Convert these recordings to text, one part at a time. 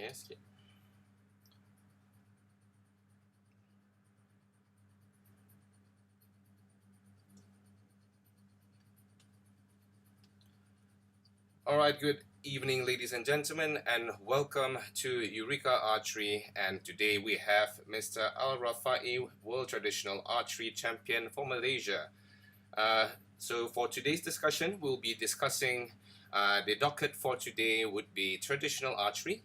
Okay, sikit. All right, good evening, ladies and gentlemen, and welcome to Eureka Archery. And today we have Mr. Al-Rafaie, World Traditional Archery Champion for Malaysia. So for today's discussion, we'll be discussing the docket for today would be traditional archery,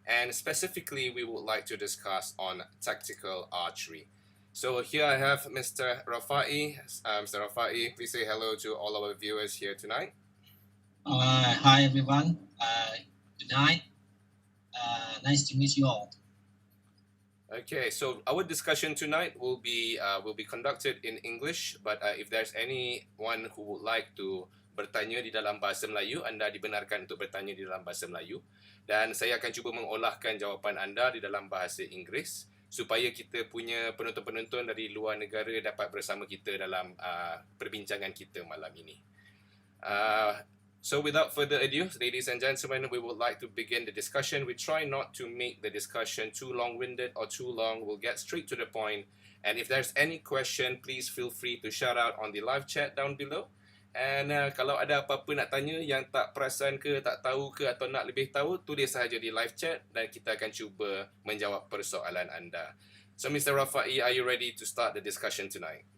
and specifically we would like to discuss on tactical archery. So here I have Mr. Rafaie. Mr. Rafaie, please say hello to all our viewers here tonight. Hi everyone. Good night. Nice to meet you all. Okay, so our discussion tonight will be conducted in English, but if there's anyone who would like to bertanya di dalam bahasa Melayu, anda dibenarkan untuk bertanya di dalam bahasa Melayu, dan saya akan cuba mengolahkan jawapan anda di dalam bahasa Inggeris supaya kita punya penonton-penonton dari luar negara dapat bersama kita dalam perbincangan kita malam ini. So without further ado, ladies and gentlemen, we would like to begin the discussion. We try not to make the discussion too long-winded or too long. We'll get straight to the point. And if there's any question, please feel free to shout out on the live chat down below. And kalau ada apa-apa nak tanya yang tak perasan ke, tak tahu ke atau nak lebih tahu, tulis sahaja di live chat dan kita akan cuba menjawab persoalan anda. So Mr. Rafaie, are you ready to start the discussion tonight?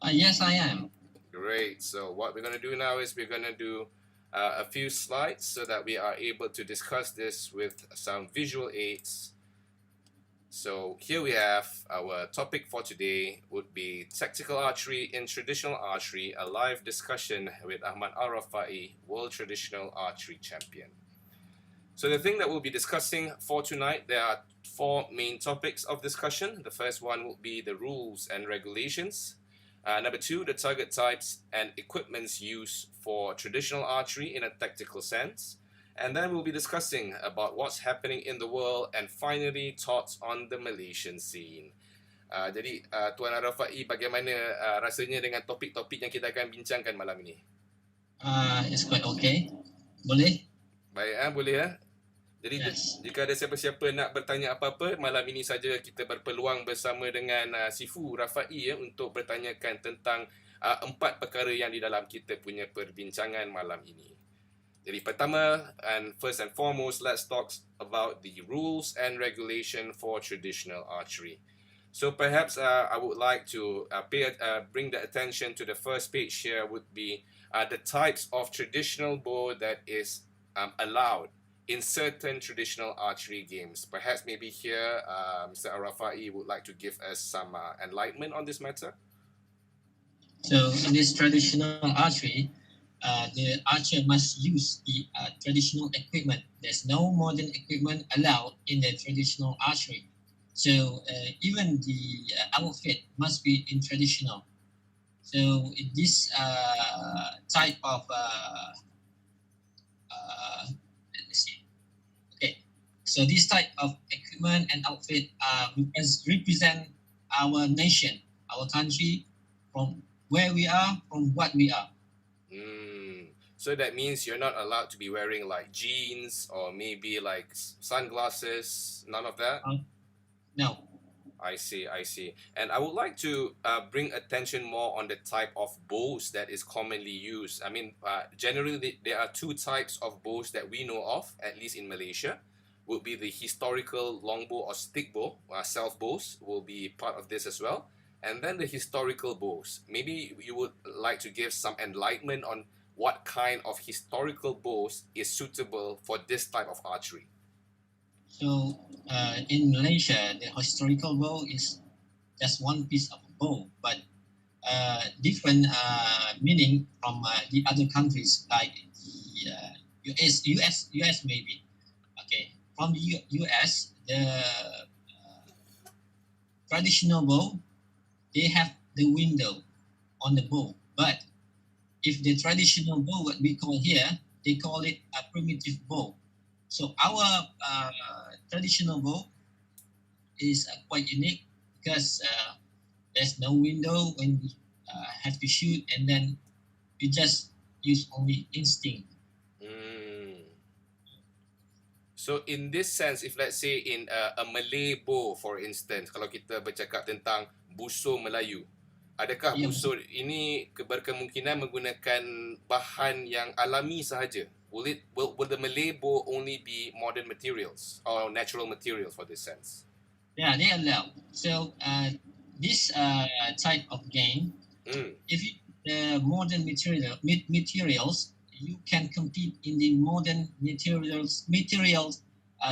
Yes, I am. Great. So what we're going to do now is we're going to do a few slides so that we are able to discuss this with some visual aids. So here we have our topic for today would be tactical archery in traditional archery, a live discussion with Ahmad Al-Rafaie, World Traditional Archery Champion. So the thing that we'll be discussing for tonight, there are four main topics of discussion. The first one will be the rules and regulations. Number two, the target types and equipments used for traditional archery in a tactical sense. And then we'll be discussing about what's happening in the world and finally thoughts on the Malaysian scene. Jadi Tuan Al-Rafaie, bagaimana rasanya dengan topik-topik yang kita akan bincangkan malam ini? It's quite okay. Boleh? Baik, boleh. Jadi yes. Jika ada siapa-siapa nak bertanya apa-apa, malam ini saja kita berpeluang bersama dengan Sifu Rafaie untuk bertanyakan tentang 4 perkara yang di dalam kita punya perbincangan malam ini. Jadi pertama, and first and foremost, let's talk about the rules and regulation for traditional archery. So perhaps I would like to bring the attention to the first page here would be the types of traditional bow that is allowed in certain traditional archery games. Perhaps maybe here, Mr. Al-Rafaie would like to give us some enlightenment on this matter. So in this traditional archery, the archer must use the traditional equipment. There's no modern equipment allowed in the traditional archery. So even the outfit must be in traditional. So in this type of So this type of equipment and outfit represent our nation, our country, from where we are, from what we are. So that means you're not allowed to be wearing like jeans or maybe like sunglasses, none of that? No. I see. And I would like to bring attention more on the type of bows that is commonly used. I mean, generally there are 2 types of bows that we know of, at least in Malaysia. Would be the historical longbow or stick bow, self bows will be part of this as well. And then the historical bows. Maybe you would like to give some enlightenment on what kind of historical bows is suitable for this type of archery. So in Malaysia, the historical bow is just one piece of a bow, but different meaning from the other countries like the US maybe. Okay. From the US, the traditional bow, they have the window on the bow. But if the traditional bow, what we call here, they call it a primitive bow. So our traditional bow is quite unique because there's no window when we have to shoot, and then we just use only instinct. So in this sense, if let's say in a Malay bow, for instance, kalau kita bercakap tentang busur Melayu, adakah Ya, busur ini berkemungkinan menggunakan bahan yang alami sahaja? Will the Malay bow only be modern materials or natural materials for this sense? yeah, they allow. So this type of game, if you the modern materials, you can compete in the modern materials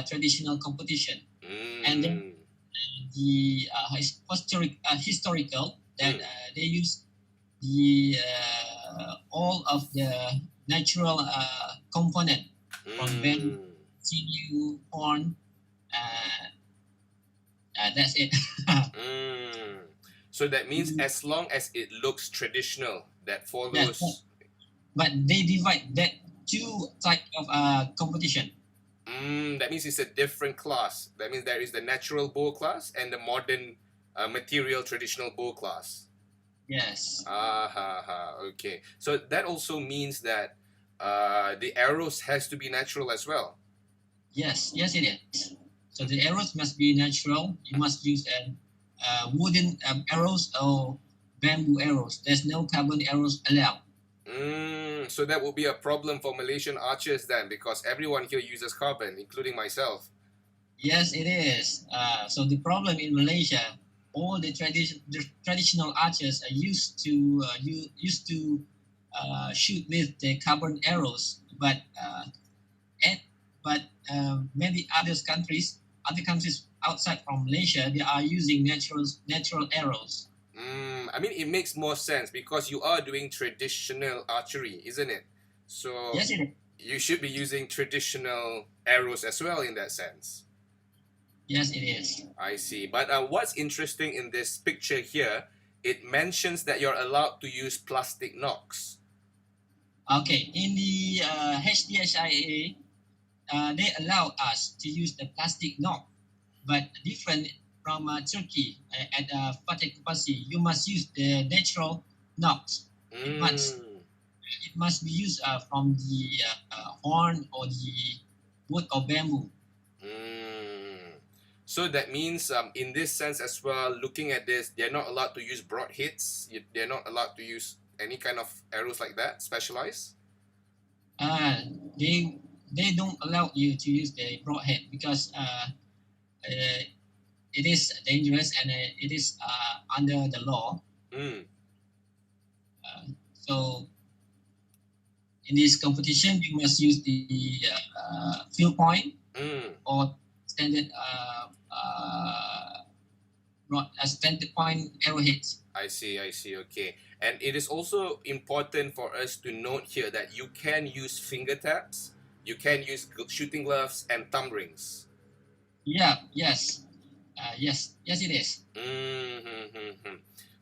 traditional competition, and then the historical that they use the all of the natural component from bamboo, sinew, horn. That's it. So that means as long as it looks traditional, that follows. But they divide that two type of competition. That means it's a different class. That means there is the natural bow class and the modern material traditional bow class. Yes. Okay. So that also means that the arrows has to be natural as well. Yes, it is. So the arrows must be natural. You must use wooden arrows or bamboo arrows. There's no carbon arrows allowed. So that will be a problem for Malaysian archers then, because everyone here uses carbon, including myself. Yes, it is. So the problem in Malaysia, all the traditional archers are used to shoot with the carbon arrows, but many other countries outside from Malaysia, they are using natural arrows. I mean, it makes more sense because you are doing traditional archery, isn't it? So yes, it is. You should be using traditional arrows as well in that sense. Yes, it is. I see. But what's interesting in this picture here, it mentions that you're allowed to use plastic nocks. Okay, in the HDHIA, they allow us to use the plastic knock, but different from Turkey at Fateh Kupasi, you must use the natural knocks. It must be used from the horn or the wood or bamboo. So that means in this sense as well, looking at this, they're not allowed to use broadheads. They're not allowed to use any kind of arrows like that, specialized? They don't allow you to use the broadhead because it is dangerous and it is under the law. So in this competition, you must use the field point or standard standard point arrowheads. I see. Okay. And it is also important for us to note here that you can use finger taps, you can use shooting gloves and thumb rings. Yes, it is.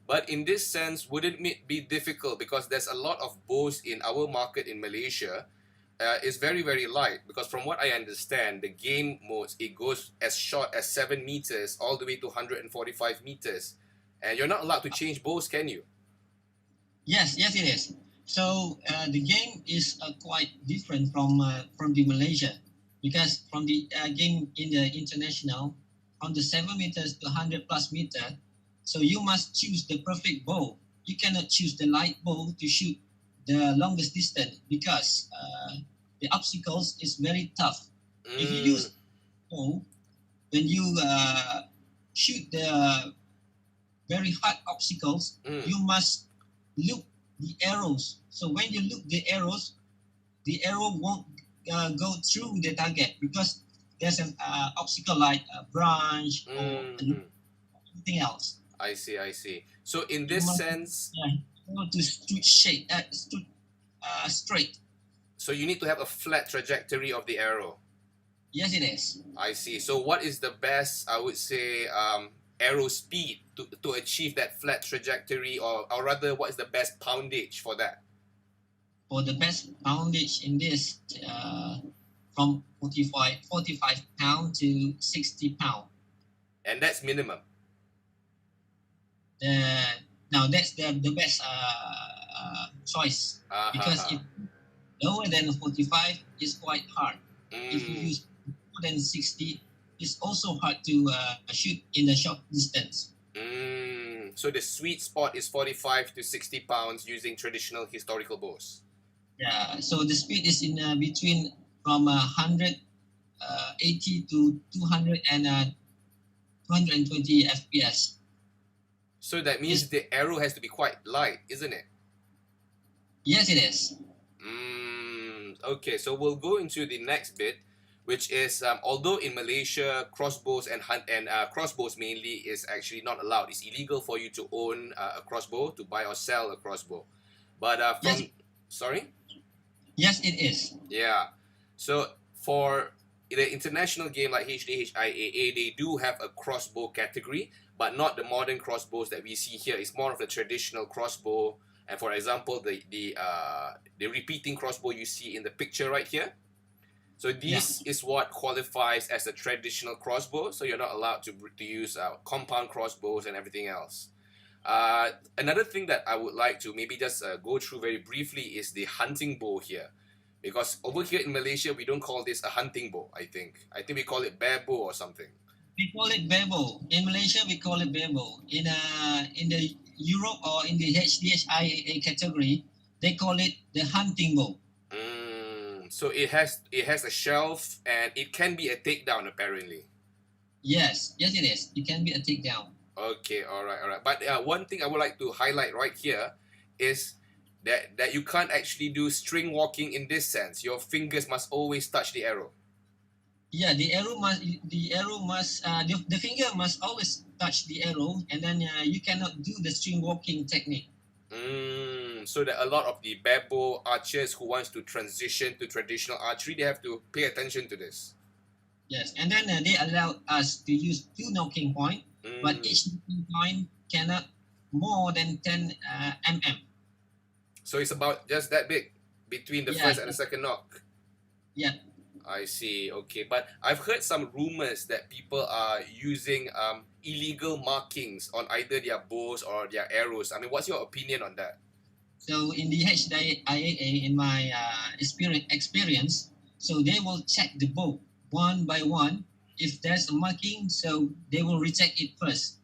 But in this sense, wouldn't it be difficult because there's a lot of bows in our market in Malaysia? Is very, very light because from what I understand, the game modes, it goes as short as 7 meters all the way to 145 meters. And you're not allowed to change bows, can you? Yes, it is. So the game is quite different from the Malaysia because from the game in the international, from the 7 meters to 100 plus meter, so you must choose the perfect bow. You cannot choose the light bow to shoot the longest distance because the obstacles is very tough. If you use bow, when you shoot the very hard obstacles, you must look the arrows. So when you look the arrows, the arrow won't go through the target because there's an obstacle like a branch or anything else. I see. So in this sense, you want to straight. So you need to have a flat trajectory of the arrow. Yes, it is. I see. So what is the best, I would say, arrow speed to achieve that flat trajectory, or rather, what is the best poundage for that? For the best poundage in this, from 45 pound to 60 pound. And that's minimum. Now that's the best choice because if lower than 45 is quite hard. If you use more than 60, it's also hard to shoot in the short distance. So the sweet spot is 45 to 60 pounds using traditional historical bows. Yeah, so the speed is in between from 180 to 200 and 220 FPS. So that means the arrow has to be quite light, isn't it? Yes, it is. Okay, so we'll go into the next bit, which is although in Malaysia crossbows and crossbows mainly is actually not allowed. It's illegal for you to own a crossbow, to buy or sell a crossbow. But Yes. sorry? Yes, it is. Yeah. So for the international game like HDHIAA, they do have a crossbow category, but not the modern crossbows that we see here. It's more of a traditional crossbow. And for example, the repeating crossbow you see in the picture right here. So this is what qualifies as a traditional crossbow. So you're not allowed to use compound crossbows and everything else. Another thing that I would like to maybe just go through very briefly is the hunting bow here. Because over here in Malaysia, we don't call this a hunting bow, I think. I think we call it bear bow or something. We call it bear bow. In Malaysia, we call it bear bow. In the Europe or in the HDHIAA category, they call it the hunting bow. So it has a shelf and it can be a takedown apparently. Yes, it is. It can be a takedown. Okay, all right. But one thing I would like to highlight right here is that you can't actually do string walking in this sense. Your fingers must always touch the arrow. Yeah, the finger must always touch the arrow, and then you cannot do the string walking technique. So that a lot of the bear bow archers who wants to transition to traditional archery, they have to pay attention to this. Yes, and then they allow us to use 2 knocking point, but each knocking point cannot more than 10 mm. So it's about just that big between the first and the second knock. Yeah. I see. Okay, but I've heard some rumors that people are using illegal markings on either their bows or their arrows. I mean, what's your opinion on that? So in the HDIAA, in my experience, so they will check the bow one by one. If there's a marking, so they will reject it first.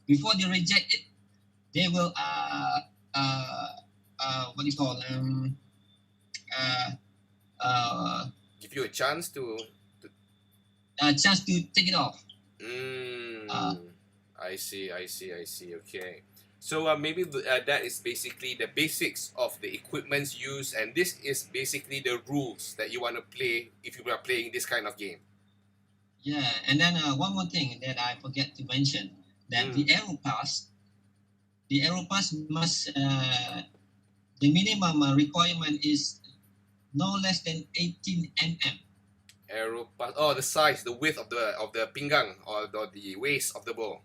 Before they reject it, they will what do you call give you a chance to take it off. I see. Okay. So maybe that is basically the basics of the equipments used, and this is basically the rules that you want to play if you are playing this kind of game. Yeah, and then one more thing that I forget to mention, that the arrow pass must the minimum requirement is no less than 18 mm. Arrow pass. Oh, the size, the width of the pinggang or the waist of the bow.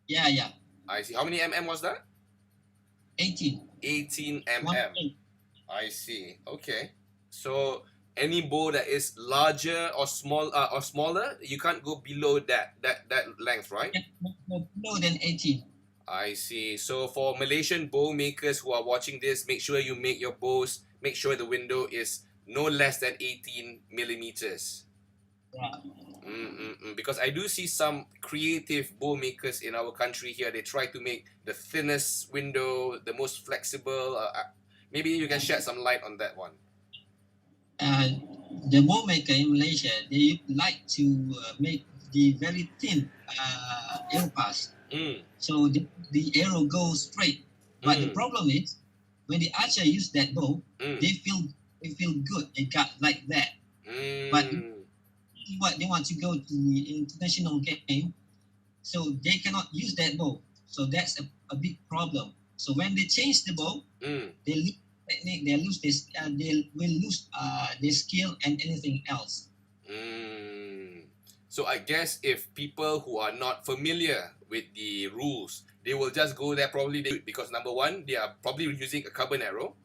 Yeah. I see. How many mm was that? 18. 18 mm. I see. Okay. So any bow that is larger or smaller, you can't go below that length, right? No more than 18. I see. So for Malaysian bow makers who are watching this, make sure you make your bows, make sure the window is no less than 18 millimeters. Yeah. Because I do see some creative bow makers in our country here. They try to make the thinnest window, the most flexible. Maybe you can shed some light on that one. The bow maker in Malaysia, they like to make the very thin arrow pass. So the arrow goes straight. But the problem is, when the archer use that bow, they feel good. They got like that. But what they want to go to the international game, so they cannot use that bow. So that's a big problem. So when they change the bow, they lose technique. They lose this. They will lose their skill and anything else. So I guess if people who are not familiar with the rules, they will just go there probably because number one, they are probably using a carbon arrow.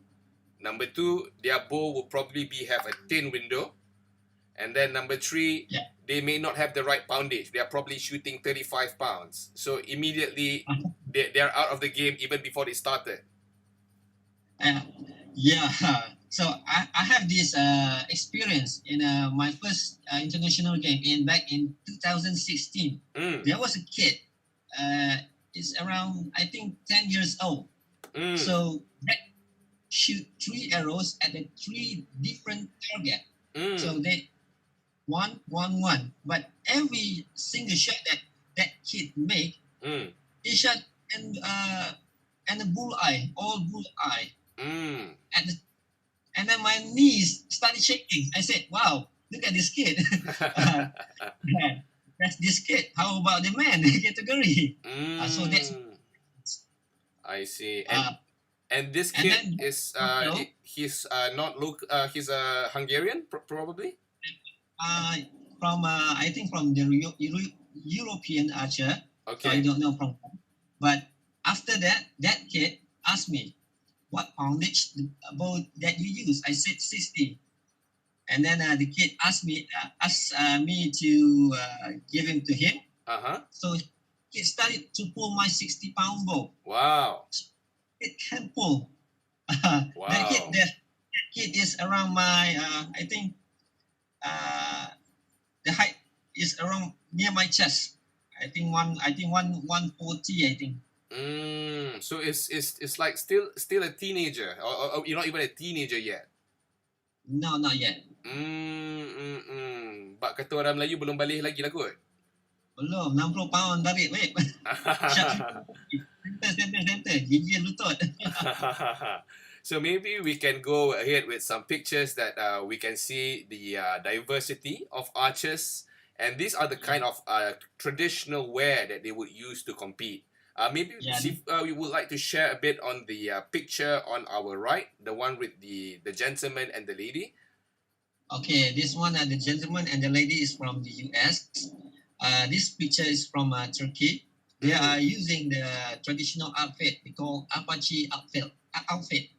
Number two, their bow will probably have a thin window. And then number three, they may not have the right poundage. They are probably shooting 35 pounds. So immediately, they're out of the game even before they started. Yeah. So I have this experience in my first international game back in 2016. Mm, There was a kid. Uh, it's around I think 10 years old. mm, So that shoot three arrows at the three different target. So mm, they one. But every single shot that that kid make, mm, he shot and a bull eye, all bull eye. mm. And and then my knees started shaking. I said, "Wow, look at this kid." uh, that's this kid. How about the man category? So that's Mm, I see. uh, And this and kid then is also he's not look he's a Hungarian probably. uh, from I think from the European archer. So I Okay. don't know from, but after that, that kid asked me what poundage bow that you use. I said 60, and then the kid asked me to give him to him. Uh-huh. So he started to pull my 60-pound bow. Wow. It can pull. Wow. That kid is around my I think the height is around near my chest. I think 140 I think. So it's like still a teenager or you're not even a teenager yet. No, not yet. Bak kata orang Melayu belum balik lagi lah kot. Belum 60 pound tarik baik. Shot center. Gigi lutut. So maybe we can go ahead with some pictures that we can see the diversity of archers, and these are the kind of traditional wear that they would use to compete. Maybe Yeah. see if we would like to share a bit on the picture on our right, the one with the gentleman and the lady. Okay, this one the gentleman and the lady is from the US. This picture is from Turkey. They are using the traditional outfit they call Apache outfit.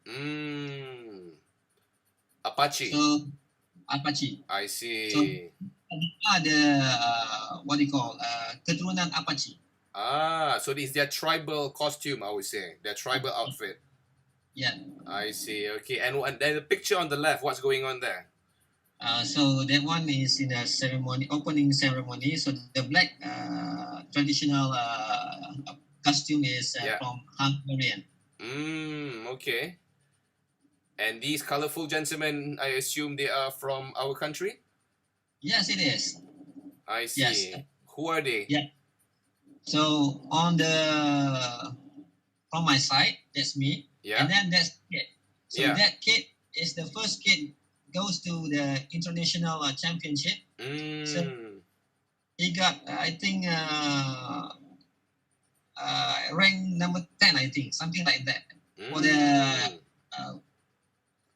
Apache. So Apache. I So see. the what do you call keturunan Apache. So this is their tribal costume, I would say. Their tribal outfit. Yeah. I see. Okay. And then the picture on the left, what's going on there? So that one is in a ceremony, opening ceremony. So the black traditional costume is Yeah. from Hungarian. Okay. And these colorful gentlemen, I assume they are from our country? Yes, it is. I see. Yes. Who are they? Yeah. So on the from my side, that's me. Yeah. And then that's kid. So Yeah. that kid is the first kid goes to the international championship. So he got I think rank number 10, I think, something like that. For the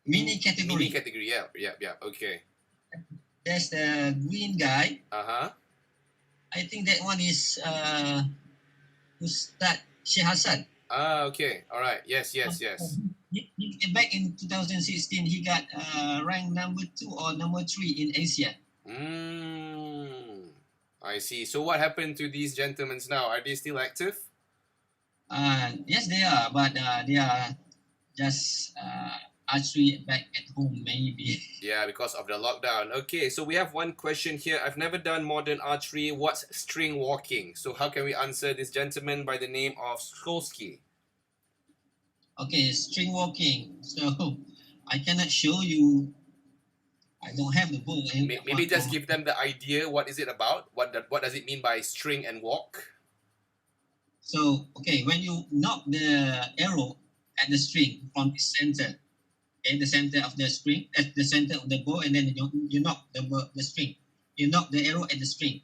mini category. Mini category, yeah. Okay. There's the green guy. Uh-huh. I think that one is Ustad Sheikh Hassan. Okay. All right. Yes. Back in 2016, he got rank number 2 or number 3 in Asia. I see. So what happened to these gentlemen now? Are they still active? Yes, they are, but they are just archery back at home, maybe. Yeah, because of the lockdown. Okay, so we have one question here. I've never done modern archery. What's string walking? So how can we answer this gentleman by the name of Skolski? Okay, string walking. So I cannot show you. I don't have the book. Maybe just give them the idea. What is it about? What does it mean by string and walk? So okay, when you knock the arrow at the string from the center, at the center of the string, at the center of the bow, and then you knock the string. You knock the arrow at the string,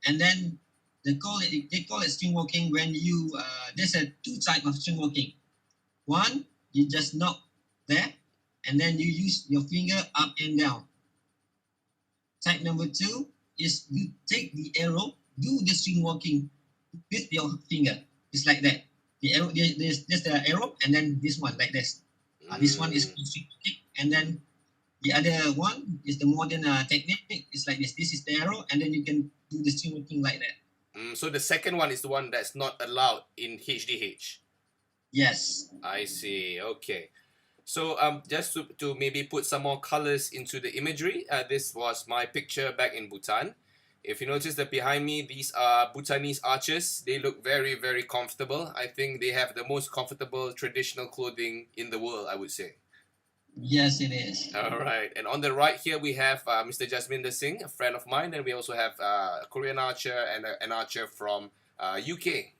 and then they call it string walking when you there's a two type of string walking. One, you just knock there, and then you use your finger up and down. Type number 2 is you take the arrow, do the string walking with your finger. It's like that. The arrow, there's the arrow, and then this one like this. This one is string walking, and then the other one is the modern technique. It's like this. This is the arrow, and then you can do the string walking like that. So the second one is the one that's not allowed in HDH. Yes. I see. Okay. So just to maybe put some more colors into the imagery, this was my picture back in Bhutan. If you notice that behind me, these are Bhutanese archers. They look very, very comfortable. I think they have the most comfortable traditional clothing in the world, I would say. Yes, it is. All right. And on the right here, we have Mr. Jasminder Singh, a friend of mine. And we also have a Korean archer and an archer from UK.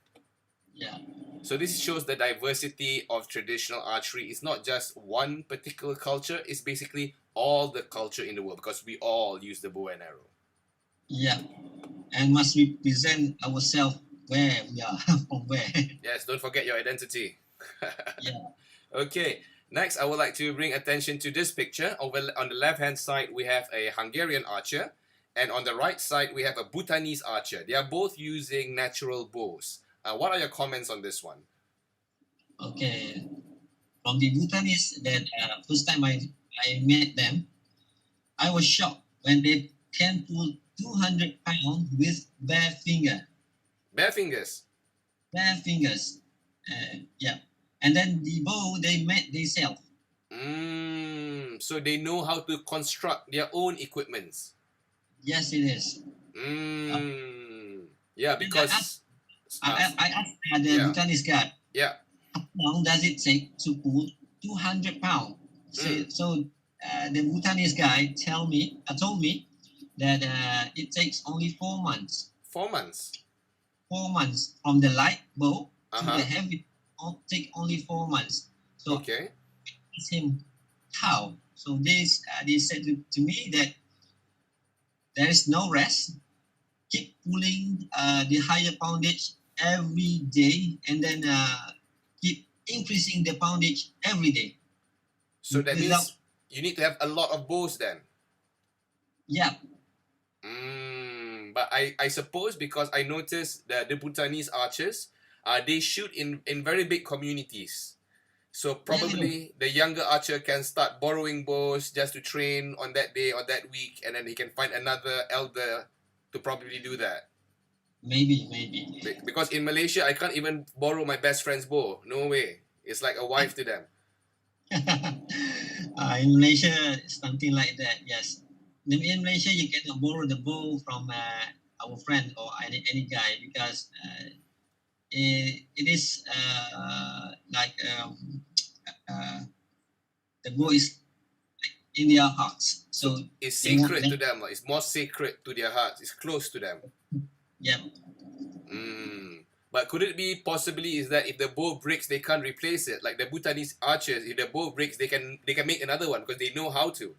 Yeah. So this shows the diversity of traditional archery. It's not just one particular culture. It's basically all the culture in the world because we all use the bow and arrow. Yeah. And must represent ourselves where we are, from where. Yes, don't forget your identity. Yeah. Okay. Next, I would like to bring attention to this picture. Over on the left-hand side, we have a Hungarian archer. And on the right side, we have a Bhutanese archer. They are both using natural bows. What are your comments on this one? Okay. From the Bhutanese, that first time I met them, I was shocked when they can pull 200 pounds with bare finger. Bare fingers. Bare fingers. Yeah. And then the bow they made themselves. So they know how to construct their own equipments. Yes, it is. Yeah, because I asked the Bhutanese guy, yeah, how long does it take to pull 200 pounds? So the Bhutanese guy told me that it takes only 4 months. 4 months. 4 months from the light bow to Uh-huh. the heavy. Take only 4 months. So Okay. I asked him how. So they said to me that there is no rest. Keep pulling the higher poundage every day, and then keep increasing the poundage every day. So that means you need to have a lot of bows then. Yeah. But I suppose because I noticed that the Bhutanese archers, they shoot in very big communities. So probably the younger archer can start borrowing bows just to train on that day or that week, and then he can find another elder to probably do that. Maybe. Because in Malaysia, I can't even borrow my best friend's bow. No way. It's like a wife to them. In Malaysia, something like that. Yes. In Malaysia, you cannot borrow the bow from our friend or any guy because it is like the bow is in their hearts. So it's sacred to them. It's more sacred to their hearts. It's close to them. Yeah. But could it be possibly is that if the bow breaks, they can't replace it? Like the Bhutanese archers, if the bow breaks, they can make another one because they know how to.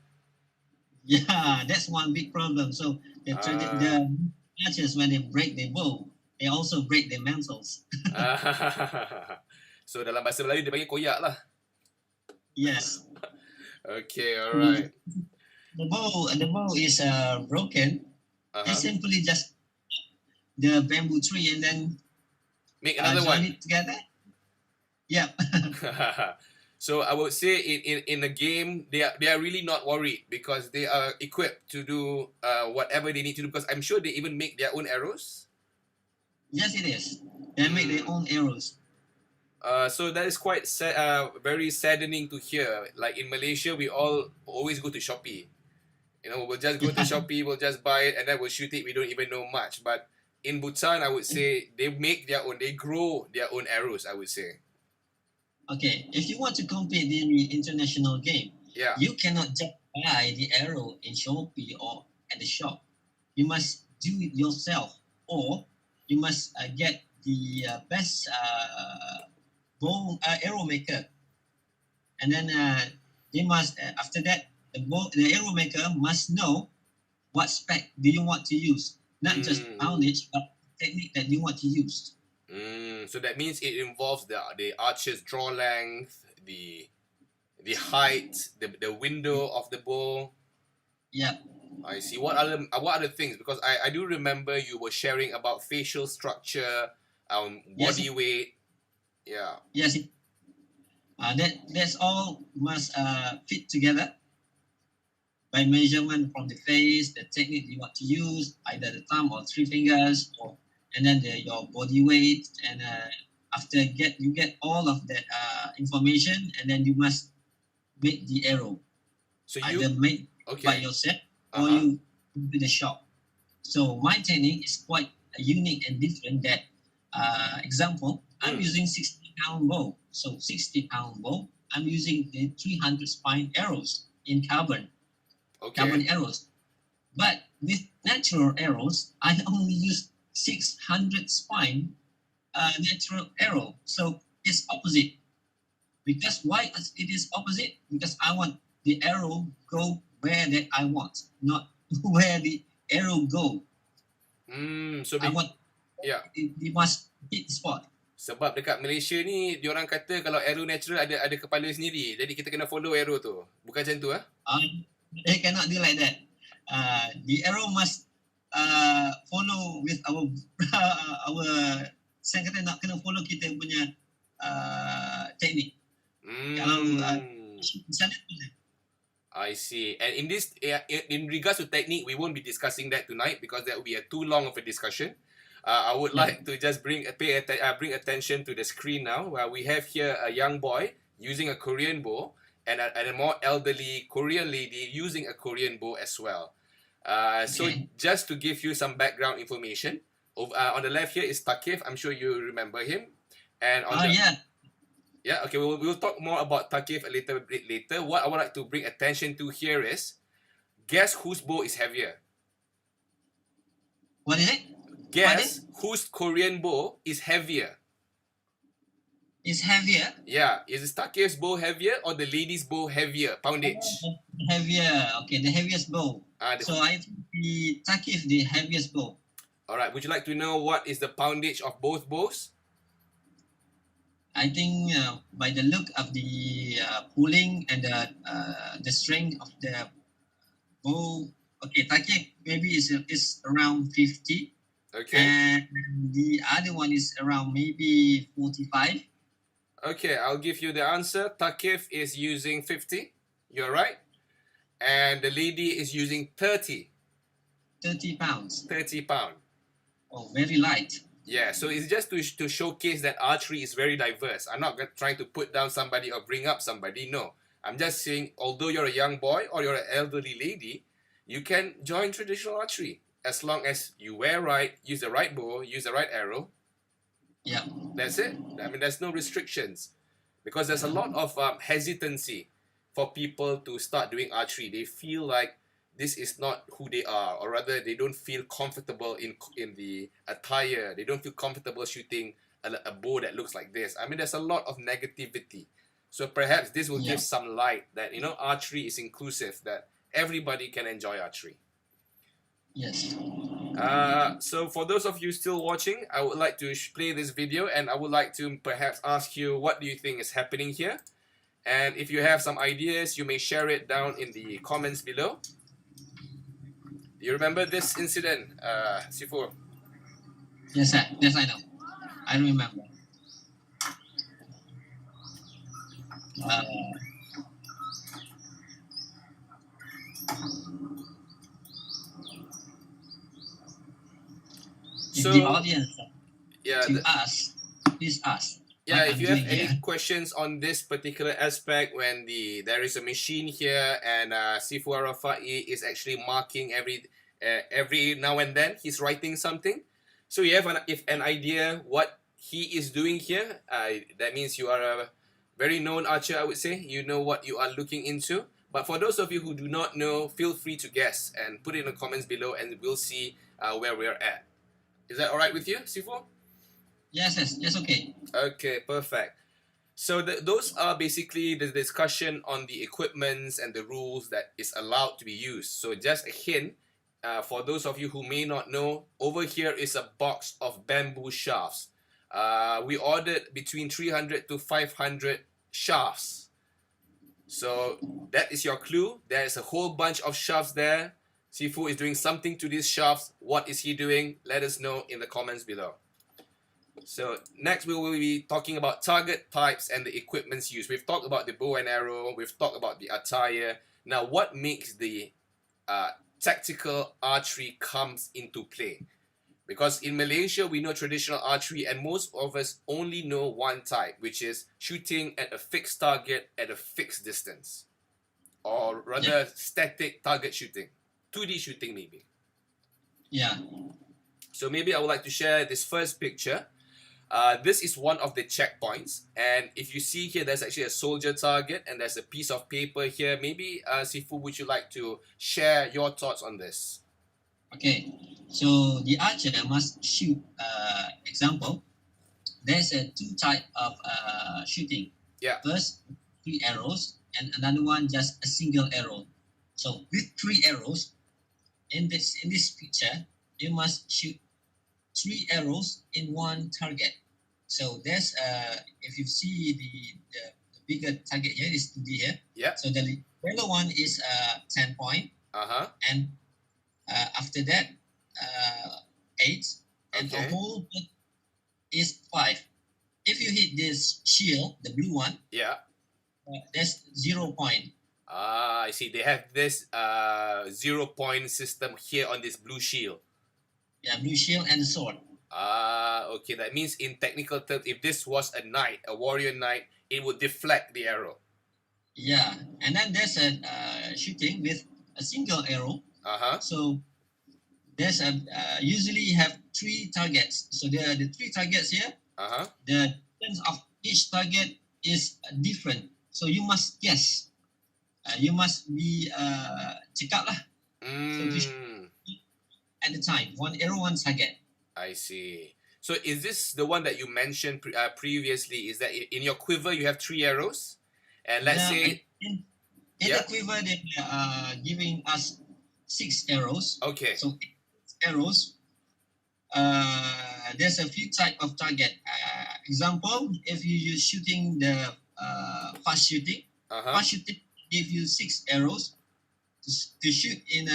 Yeah, that's one big problem. So the archers, when they break their bow, they also break their mantles. So dalam bahasa Melayu dia panggil koyak lah. Yes. Okay, alright. The bow is broken. They simply just the bamboo tree and then make another join one. it together. Yeah. So I would say in a game they are really not worried because they are equipped to do whatever they need to do because I'm sure they even make their own arrows. Yes, it is. They make their own arrows. So that is quite very saddening to hear. Like in Malaysia, we all always go to Shopee. You know, we'll just go to Shopee, we'll just buy it, and then we'll shoot it. We don't even know much. But in Bhutan, I would say they make their own, they grow their own arrows, I would say. Okay, if you want to compete in the international game, you cannot just buy the arrow in Shopee or at the shop. You must do it yourself, or you must get the best arrow maker, and then they must after that the arrow maker must know what spec do you want to use, not just poundage, but technique that you want to use. So that means it involves the archer's draw length, the height, the window of the bow. Yeah. I see. What other things? Because I do remember you were sharing about facial structure, body weight. Yeah. Yes. That's all must fit together by measurement from the face, the technique you want to use, either the thumb or 3 fingers, and then your body weight, and after you get all of that information, and then you must make the arrow. So Either make by okay. yourself or Uh-huh. you go to the shop. So my technique is quite unique and different. That example, I'm using 60-pound bow. So 60-pound bow, I'm using the 300 spine arrows in carbon Okay. arrows. But with natural arrows, I only use 600 spine natural arrow. So it's opposite. Because why it is opposite? Because I want the arrow go where that I want, not where the arrow go. So I want yeah. it must hit spot. Sebab dekat Malaysia ni diorang kata kalau arrow natural ada kepala sendiri. Jadi kita kena follow arrow tu. Bukan macam tu ah? They cannot do like that. The arrow must follow with our saya kata nak kena follow kita punya teknik. Kalau I see. And in regards to technique, we won't be discussing that tonight because that would be too long of a discussion. I would like to just bring attention to the screen now, where we have here a young boy using a Korean bow and a more elderly Korean lady using a Korean bow as well. So just to give you some background information, on the left here is Takif. I'm sure you remember him. And on yeah, okay, we'll talk more about Takif a little bit later. What I would like to bring attention to here is, guess whose bow is heavier? What is it? Guess whose Korean bow is heavier? Is heavier? Yeah, is Takif's bow heavier or the lady's bow heavier, poundage? Heavier, okay, the heaviest bow. So I think the Takif the heaviest bow. Alright, would you like to know what is the poundage of both bows? I think by the look of the pulling and the strength of the bow, okay, Takif maybe is around 50. Okay. And the other one is around maybe 45. Okay, I'll give you the answer. Takif is using 50. You're right. And the lady is using 30. 30 pounds. 30 pounds. Oh, very light. Yeah, so it's just to showcase that archery is very diverse. I'm not trying to put down somebody or bring up somebody. No. I'm just saying, although you're a young boy or you're an elderly lady, you can join traditional archery as long as you wear right, use the right bow, use the right arrow. Yeah. That's it. I mean, there's no restrictions because there's a lot of hesitancy for people to start doing archery. They feel like this is not who they are, or rather they don't feel comfortable in the attire. They don't feel comfortable shooting a bow that looks like this. I mean, there's a lot of negativity. So perhaps this will give some light that, archery is inclusive, that everybody can enjoy archery. Yes. So for those of you still watching, I would like to play this video and I would like to perhaps ask you, what do you think is happening here? And if you have some ideas, you may share it down in the comments below. Do you remember this incident, Sifu? Yes, sir. Yes, I know. I remember. So the audience, yeah, please ask. Yeah, if you have any questions on this particular aspect, when there is a machine here and Sifu Al-Rafaie is actually marking every now and then, he's writing something. So you have an idea what he is doing here. That means you are a very known archer, I would say. You know what you are looking into. But for those of you who do not know, feel free to guess and put it in the comments below, and we'll see where we're at. Is that all right with you, Sifu? Yes, okay. Okay, perfect. So those are basically the discussion on the equipments and the rules that is allowed to be used. So just a hint, for those of you who may not know, over here is a box of bamboo shafts. We ordered between 300 to 500 shafts. So that is your clue. There is a whole bunch of shafts there. Sifu is doing something to these shafts. What is he doing? Let us know in the comments below. So next we will be talking about target types and the equipments used. We've talked about the bow and arrow. We've talked about the attire. Now what makes the tactical archery comes into play? Because in Malaysia we know traditional archery and most of us only know one type, which is shooting at a fixed target at a fixed distance. or rather static target shooting, 2D shooting maybe. Yeah. So maybe I would like to share this first picture. This is one of the checkpoints, and if you see here, there's actually a soldier target, and there's a piece of paper here. Maybe Sifu, would you like to share your thoughts on this? Okay. So the archer must shoot. Example. There's a two type of shooting. Yeah. First, 3 arrows, and another one just a single arrow. So with 3 arrows, in this picture, you must shoot 3 arrows in one target. So there's if you see the bigger target here is 2D here. Yeah. So the yellow one is 10 point, and after that 8, and the Okay. whole bit is 5. If you hit this shield, the blue one, Yeah. that's 0 point. I see. They have this 0 point system here on this blue shield. Yeah, blue shield and sword. Okay. That means in technical terms, if this was a knight, a warrior knight, it would deflect the arrow. Yeah, and then there's a shooting with a single arrow. So there's a usually have 3 targets. So there are the 3 targets here. The distance of each target is different. So you must guess. You must be check out lah. So to shoot at the time, 1 arrow, 1 target. I see. So is this the one that you mentioned previously? Is that in your quiver you have 3 arrows, and let's say in the quiver they are giving us 6 arrows. Okay. So 6 arrows. There's a few type of target. Example, if you're shooting the fast shooting, fast shooting give you 6 arrows to shoot in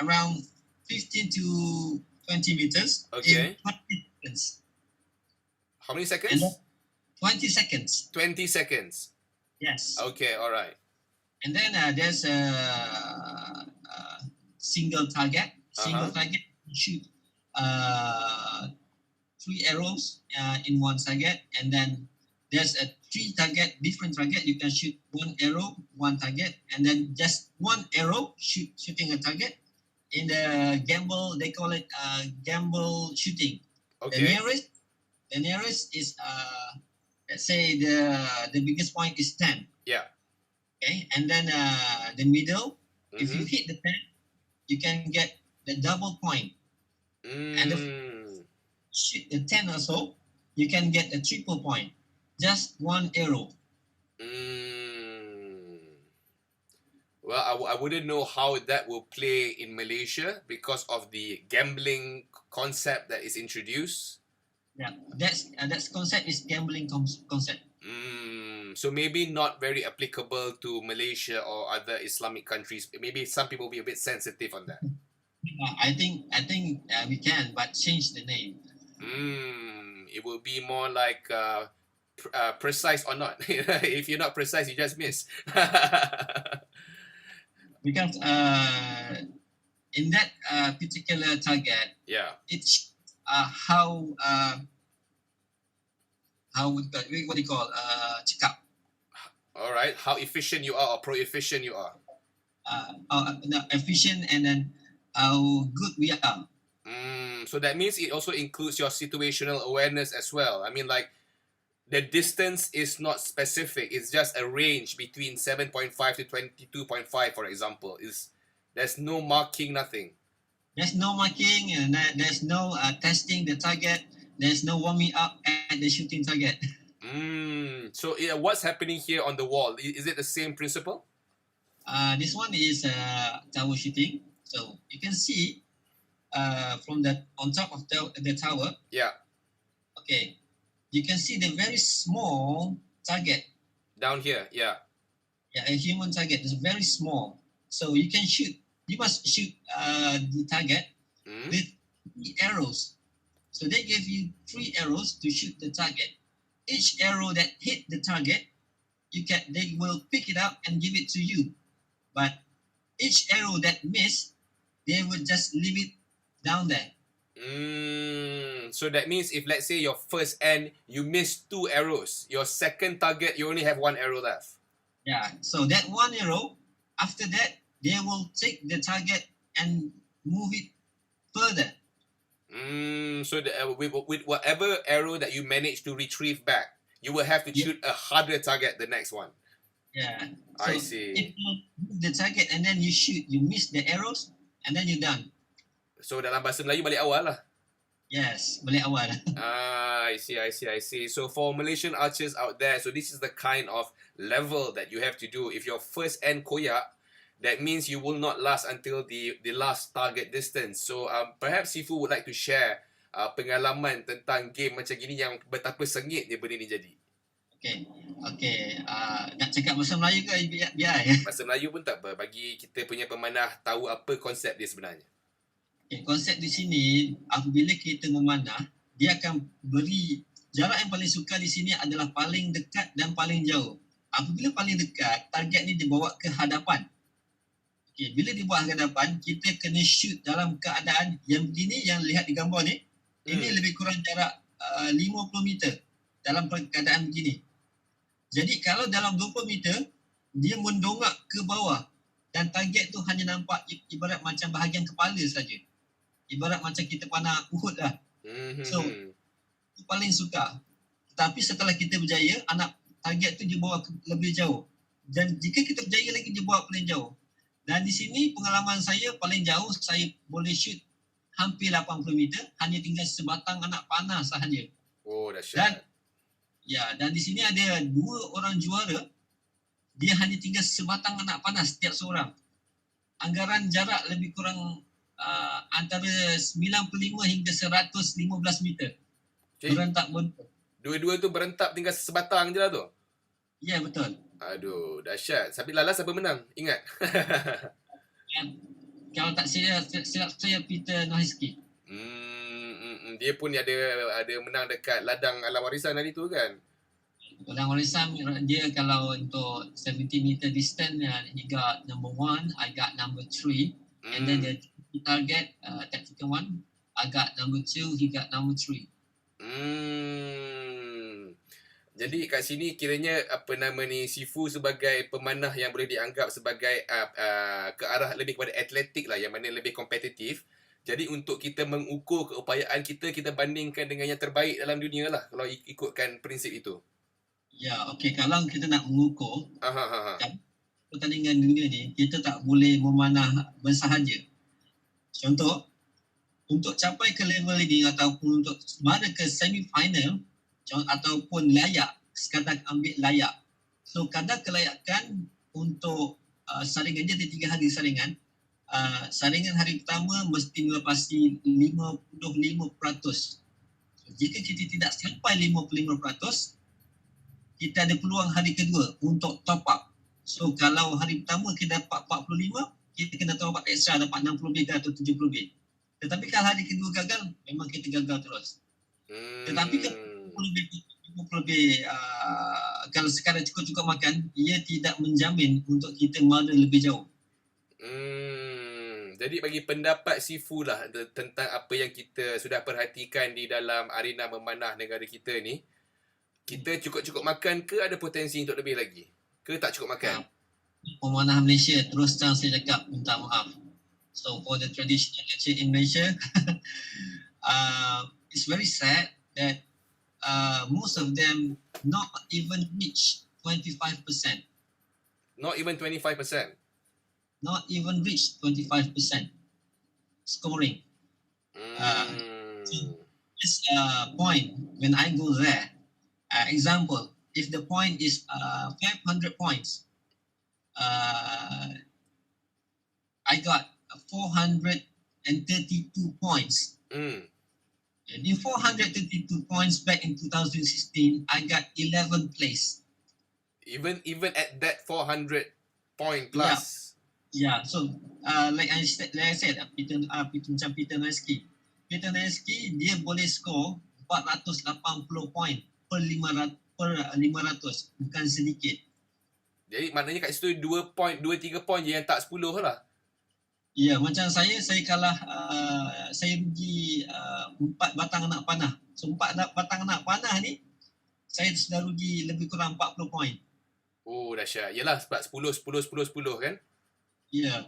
around 15 to 20 meters in 20 seconds. How many seconds? 20 seconds. 20 seconds. Yes. Okay, all right. And then there's a single target. Single target, shoot 3 arrows in 1 target, and then there's a 3 target, different target. You can shoot 1 arrow, 1 target, and then just 1 arrow shooting a target. In the gamble, they call it gamble shooting. Okay. The nearest is let's say the biggest point is 10. Yeah. Okay, and then the middle, if you hit the 10, you can get the double point. And if you shoot the 10 or so, you can get a triple point. Just 1 arrow. Well, I wouldn't know how that will play in Malaysia because of the gambling concept that is introduced. Yeah, that's concept is gambling concept. So maybe not very applicable to Malaysia or other Islamic countries. Maybe some people will be a bit sensitive on that. I think we can, but change the name. It will be more like precise or not. If you're not precise, you just miss. Because in that particular target, it's how what do you call check. All right, how efficient you are or pro-efficient you are. Efficient, and then how good we are. So that means it also includes your situational awareness as well. I mean, like, the distance is not specific. It's just a range between 7.5 to 22.5, for example. There's no marking, nothing. There's no marking, and there's no testing the target. There's no warming up at the shooting target. So what's happening here on the wall? Is it the same principle? This one is tower shooting. So you can see from on top of the tower. Yeah. Okay. You can see the very small target. Down here, yeah. Yeah, a human target is very small. So you can shoot. You must shoot the target with 3 arrows. So they give you 3 arrows to shoot the target. Each arrow that hit the target, they will pick it up and give it to you. But each arrow that missed, they will just leave it down there. So that means if, let's say, your first end, you missed 2 arrows. Your second target, you only have 1 arrow left. Yeah. So that 1 arrow, After that, they will take the target and move it further. So with whatever arrow that you manage to retrieve back, you will have to Yeah. shoot a harder target the next one. Yeah. I So see. if you move the target and then you shoot, you miss the arrows, and then you're done. So dalam bahasa Melayu balik awal lah. Yes, balik awal. I see. So for Malaysian archers out there, so this is the kind of level that you have to do. If your first end koyak, that means you will not last until the last target distance. So perhaps Sifu would like to share pengalaman tentang game macam gini yang betapa sengitnya benda ni jadi. Okay. Nak cakap bahasa Melayu ke biar? Bahasa Melayu pun tak apa. Bagi kita punya pemanah tahu apa konsep dia sebenarnya. Okay, konsep di sini, apabila kita memanah, dia akan beri jarak yang paling sukar di sini adalah paling dekat dan paling jauh. Apabila paling dekat, target ni dibawa ke hadapan. Okay, bila dibawa ke hadapan, kita kena shoot dalam keadaan yang begini, yang lihat di gambar ni. Ini lebih kurang jarak 50 meter dalam keadaan begini. Jadi kalau dalam 20 meter, dia mendongak ke bawah dan target tu hanya nampak ibarat macam bahagian kepala saja. Ibarat macam kita panah Uhud lah. So, itu paling sukar. Tapi setelah kita berjaya, anak target tu dia bawa lebih jauh. Dan jika kita berjaya lagi, dia bawa paling jauh. Dan di sini pengalaman saya paling jauh, saya boleh shoot hampir 80 meter, hanya tinggal sebatang anak panah sahaja. Oh, dahsyat. Dan di sini ada 2 orang juara, dia hanya tinggal sebatang anak panah setiap seorang. Anggaran jarak lebih kurang antara 95 hingga 115 meter. Okay. Berentak. Dua-dua tu berentak tinggal sebatang je lah tu? Ya, betul. Aduh, dahsyat. Tapi lala siapa menang? Ingat. Kalau tak silap saya Peter Nohiski. Dia pun ada menang dekat ladang alam warisan hari tu kan? Ladang warisan dia kalau untuk 70 meter distance, he got number 1, I got number 3. And then the target, tactical 1, I got number 2, he got number 3. Jadi kat sini kiranya Sifu sebagai pemanah yang boleh dianggap sebagai ke arah lebih kepada atletik lah, yang mana lebih kompetitif. Jadi untuk kita mengukur keupayaan kita bandingkan dengan yang terbaik dalam dunia lah, kalau ikutkan prinsip itu. Ya, okey. Kalau kita nak mengukur pertandingan dunia ni, kita tak boleh memanah bersahaja. Contoh, untuk capai ke level ini ataupun untuk mara ke semi-final ataupun layak, sekadar ambil layak. So, kadar kelayakan untuk saringan dia ada 3 hari saringan. Saringan hari pertama mesti melepasi 55%. So, jika kita tidak sampai 55%, kita ada peluang hari kedua untuk top up. So, kalau hari pertama kita dapat 45, kita kena top up extra dapat 60 lebih atau 70 lebih. Tetapi kalau hari kedua gagal, memang kita gagal terus. Tetapi kalau lebih kalau sekadar cukup-cukup makan, ia tidak menjamin untuk kita mara lebih jauh. Jadi bagi pendapat Sifu lah tentang apa yang kita sudah perhatikan di dalam arena memanah negara kita ni, kita cukup-cukup makan ke ada potensi untuk lebih lagi? Ke tak cukup makan? Pemanah Malaysia, terus terang saya cakap, minta maaf. So for the traditional archery in Malaysia, it's very sad that most of them not even reach 25%. Not even 25%? Not even reach 25% scoring. This point, when I go there, example, if the point is 500 points, I got 432 points. And in 432 points back in 2016, I got 11th place. Even at that 400 point plus. Yeah. So like I said, Peter Nohiski. Peter Nohiski dia boleh score 480 point per 500, bukan sedikit. Jadi maknanya kat situ 2 3 point je yang tak 10 lah. Ya, macam saya kalah, saya rugi 4 batang anak panah. So 4 batang anak panah ni, saya sudah rugi lebih kurang 40 poin. Oh, dahsyat. Yelah, sebab 10 kan? Yeah.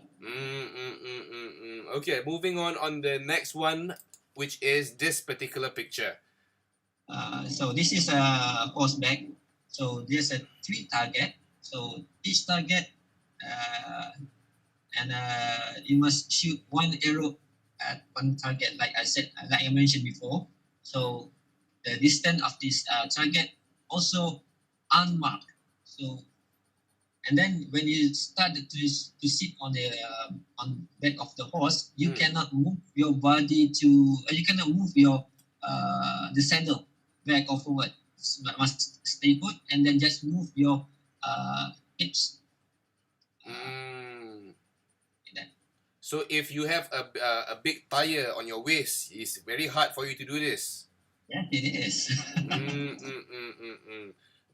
Okay, moving on the next one, which is this particular picture. So this is a horseback. So there's a three target. So each target, uh, and you must shoot one arrow at one target. Like I said, like I mentioned before. So the distance of this target also unmarked. So and then when you start to sit on back of the horse, you cannot move your body to. You cannot move your the saddle back or forward. Must stay put and then just move your hips. Mm. Like that. So if you have a big tire on your waist, it's very hard for you to do this. Yeah, it is.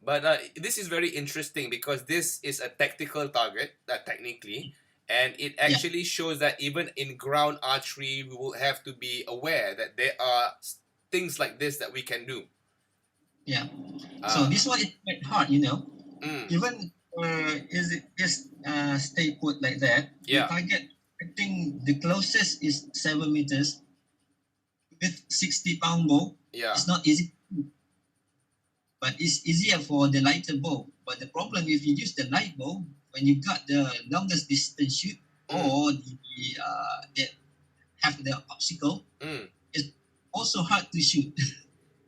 But this is very interesting because this is a tactical target, technically, and it Yeah, actually shows that even in ground archery, we will have to be aware that there are things like this that we can do. yeah. So this one is quite hard, you know. Mm, Even is it just stay put like that? The yeah, target, I think the closest is 7 meters with 60-pound bow. yeah. It's not easy, but it's easier for the lighter bow. But the problem if you use the light bow, when you got the longest distance shoot or the have the obstacle, Mm. it's also hard to shoot.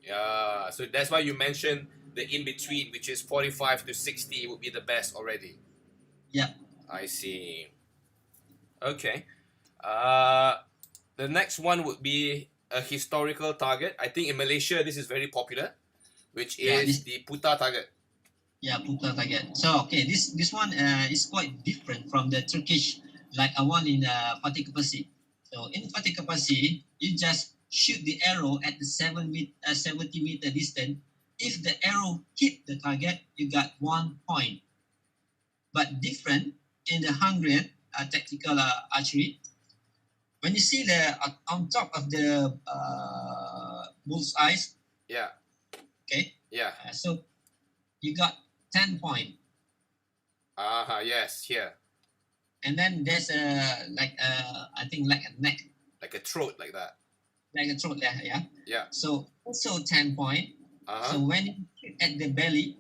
Yeah, so that's why you mentioned the in between, which is 45 to 60, would be the best already. Yeah, I see. Okay. Uh, the next one would be a historical target. I think in Malaysia this is very popular, which yeah, is the puta target. yeah, puta target. So okay, this one is quite different from the Turkish like a one in Fatih Kapasi. So in Fatih Kapasi, you just shoot the arrow at the 70-meter distance. If the arrow hit the target, you got 1 point. But different in the Hungarian tactical archery, when you see the on top of the bullseye, Yeah, okay, yeah. so you got 10 point, Yes, here. and then there's a like I think like a neck, Like a throat, like that. like a throat there, yeah. Yeah. So also 10 point. Uh-huh. So when you hit at the belly,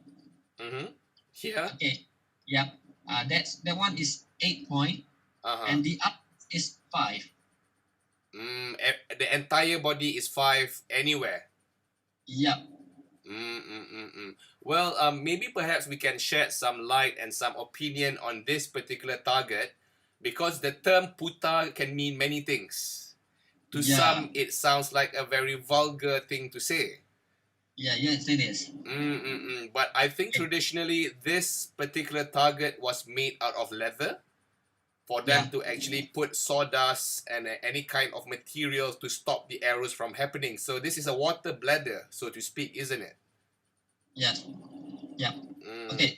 Mm-hmm. Here. okay, yeah, that one is 8 point, Uh-huh. and the up is 5. The entire body is 5 anywhere. Yeah, Well, maybe perhaps we can shed some light and some opinion on this particular target because the term puta can mean many things. To yeah, some, it sounds like a very vulgar thing to say. yeah, yes, it is. But I think Okay. traditionally, this particular target was made out of leather for them Yeah, to actually put sawdust and any kind of material to stop the arrows from happening. So this is a water bladder, so to speak, isn't it? yes, yeah. Mm, Okay,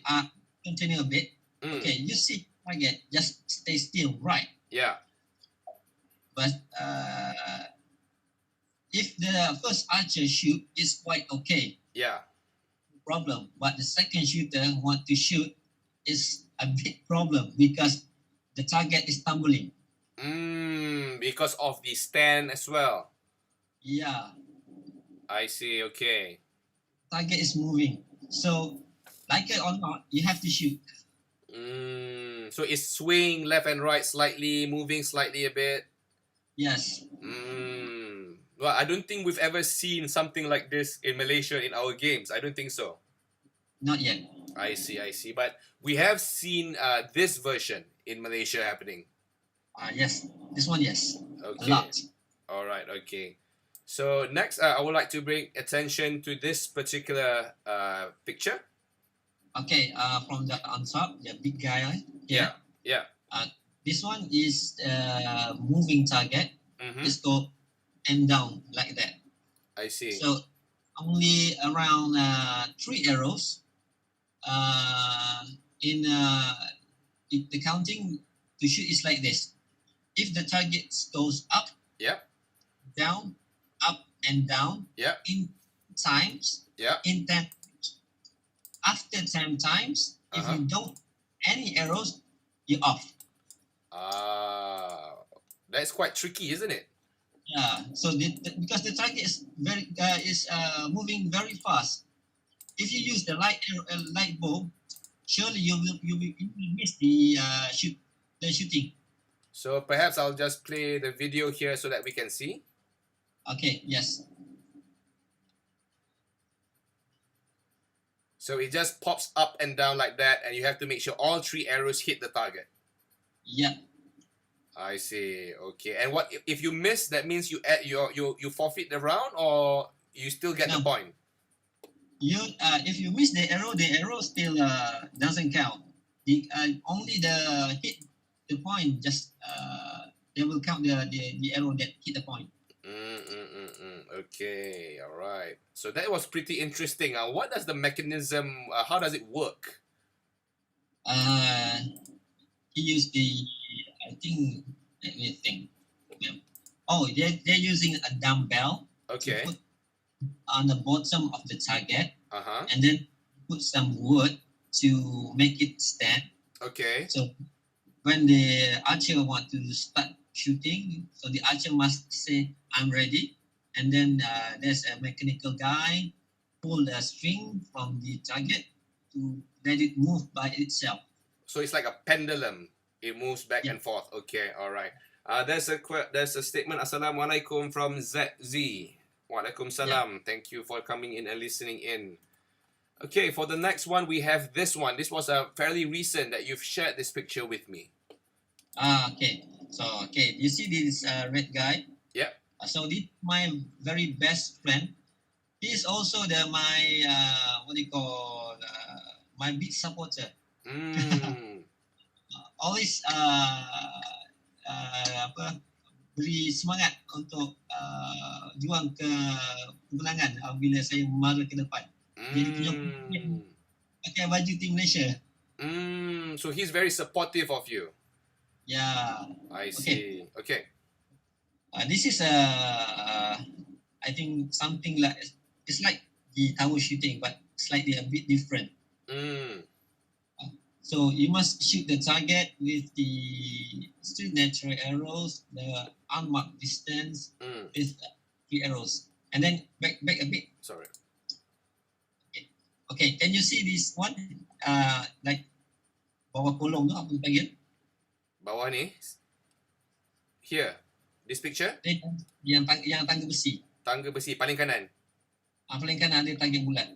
continue a bit. mm, Okay, you see target, just stay still, right? yeah, But if the first archer shoot is quite okay, yeah. problem. But the second shooter want to shoot is a big problem because the target is tumbling. Because of the stand as well. Yeah, I see. Okay. target is moving. So, like it or not, you have to shoot. So it's swaying left and right slightly, moving slightly a bit. Yes, Well, I don't think we've ever seen something like this in Malaysia in our games. I don't think so. not yet. I see, I see. But we have seen this version in Malaysia happening. Yes, this one, yes. A Okay. lot. All right. Okay. So next, I would like to bring attention to this particular picture. Okay, from the on top, the big guy. Yeah. Yeah. This one is moving target. Mm-hmm. It's called and down like that. I see. So only around 3 arrows. In the counting to shoot is like this. If the target goes up, Yeah. down, up and down Yeah. in times, Yeah. in 10 times. After 10 times, if Uh-huh. you don't any arrows, you're off. Ah, that's quite tricky, isn't it? Yeah. So because the target is moving very fast. If you use the light bow, surely you will miss the shooting. So perhaps I'll just play the video here so that we can see. Okay. Yes. So it just pops up and down like that, and you have to make sure all 3 arrows hit the target. Yeah. I see. Okay. And what if you miss? That means you forfeit the round, or you still get the No. point. If you miss the arrow still doesn't count. Only the hit the point just they will count the arrow that hit the point. Okay. All right. So that was pretty interesting. What does the mechanism? How does it work? He used I think, let me think. Oh, they're using a dumbbell Okay. to put on the bottom of the target, Uh-huh. and then put some wood to make it stand. Okay. So when the archer want to start shooting, so the archer must say, "I'm ready," and then there's a mechanical guy pull the string from the target to let it move by itself. So it's like a pendulum. It moves back Yeah. and forth. Okay. All right. There's a statement. Assalamualaikum from ZZ. Waalaikumsalam. Thank you for coming in and listening in. Okay, for the next one, we have this one. This was fairly recent that you've shared this picture with me. Okay. So you see this red guy? Yep. So this my very best friend. He is also my what do you call my big supporter. Always beri semangat untuk juang ke kemenangan bila saya mara ke depan. Jadi punya pakai baju tim Malaysia. So he's very supportive of you. Yeah. I see. Okay. This is I think something like it's like the tower shooting, but slightly a bit different. So you must shoot the target with the straight natural arrows, the unmarked distance with 3 arrows, and then back a bit. Sorry. Okay. Can you see this one? Like bawah kolong tu apa dipanggil? Bawah ni. Here. This picture? Yang tangga besi. Tangga besi paling kanan. Paling kanan ada target bulat.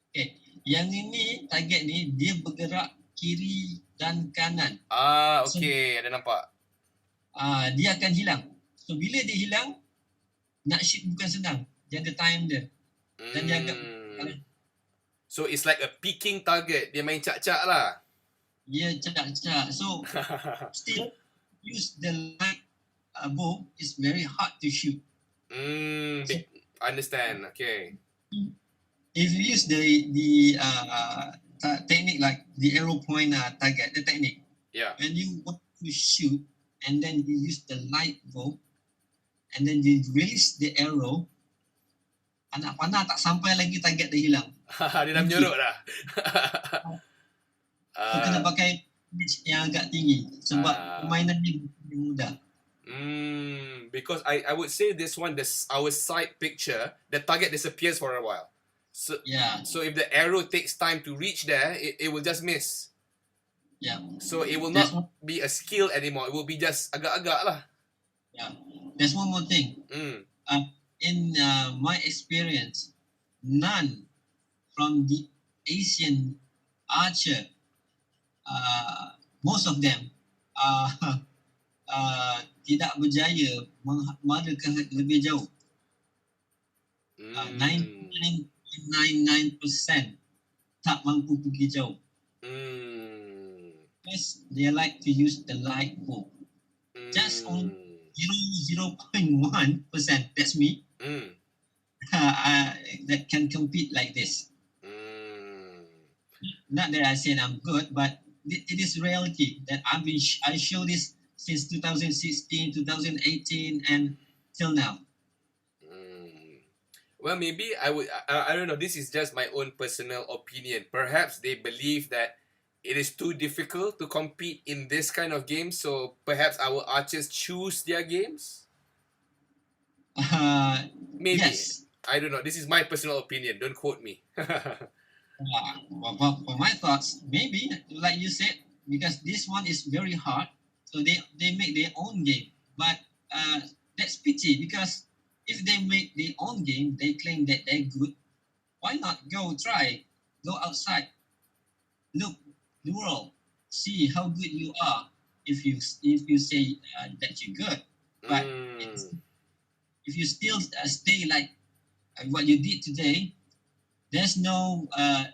Okay. Yang ini target ni dia bergerak kiri dan kanan. Okay. Ada nampak. Dia akan hilang. So bila dia hilang, nak shoot bukan senang. Dia ada time dia. Dan dia agak So it's like a peaking target. Dia main cak-cak lah. Ya, cak-cak. So still use the light bow is very hard to shoot. Understand. Okay. If you use the technique like the arrow point target, the technique. Yeah. When you want to shoot and then you use the light bow and then you release the arrow, anak panah tak sampai lagi target dia hilang. Dia dah menyerut dah. So, kena pakai pitch yang agak tinggi sebab permainan ni mudah. Because I would say this one, our side picture, the target disappears for a while. So yeah. So if the arrow takes time to reach there, it will just miss. Yeah. So it will not be a skill anymore. It will be just agak-agak lah. Yeah. There's one more thing. In my experience, none from the Asian archer, most of them tidak berjaya mara ke lebih jauh. 99% tak mampu pergi jauh. Yes, they like to use the light bow. Just on 0.1%, that's me, that can compete like this. Not that I said I'm good, but it is reality that I show this since 2016, 2018, and till now. Well, maybe I don't know. This is just my own personal opinion. Perhaps they believe that it is too difficult to compete in this kind of game, so perhaps our archers choose their games? Maybe. Yes. I don't know. This is my personal opinion. Don't quote me. For my thoughts, maybe like you said, because this one is very hard, so they make their own game. But that's pity, because if they make their own game, they claim that they're good. Why not go outside, look the world, see how good you are. If you say that you're good, but if you still stay like what you did today, there's no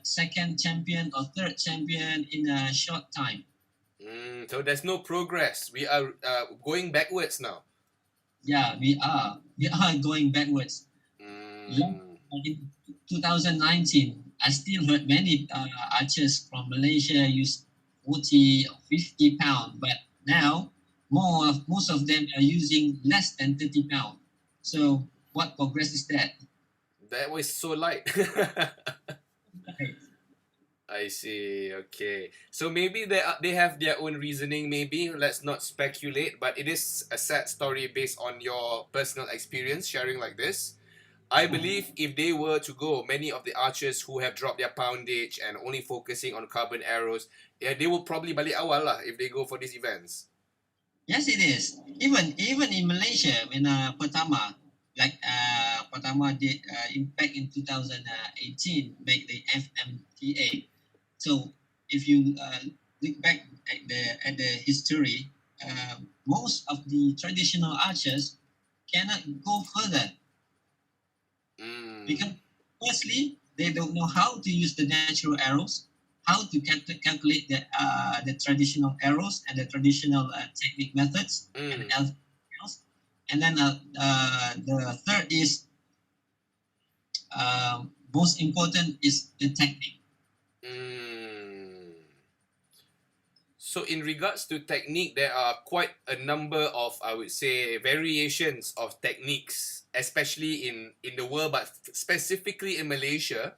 second champion or third champion in a short time. So there's no progress. We are going backwards now. Yeah, we are going backwards. Yeah, in 2019, I still heard many archers from Malaysia use 40 or 50 pounds, but now most of them are using less than 30 pounds. So what progress is that? That was so light. I see. Okay. So maybe they have their own reasoning. Maybe let's not speculate. But it is a sad story based on your personal experience sharing like this. I believe if they were to go, many of the archers who have dropped their poundage and only focusing on carbon arrows, yeah, they will probably balik awal lah if they go for these events. Yes, it is. Even in Malaysia, when Pertama, like Pertama did impact in 2018, make the FMTA. So if you look back at the history, most of the traditional archers cannot go further. Because firstly, they don't know how to use the natural arrows, how to calculate the traditional arrows and the traditional technique methods, and else. And then the third is most important is the technique. So in regards to technique, there are quite a number of, I would say, variations of techniques, especially in the world, but specifically in Malaysia.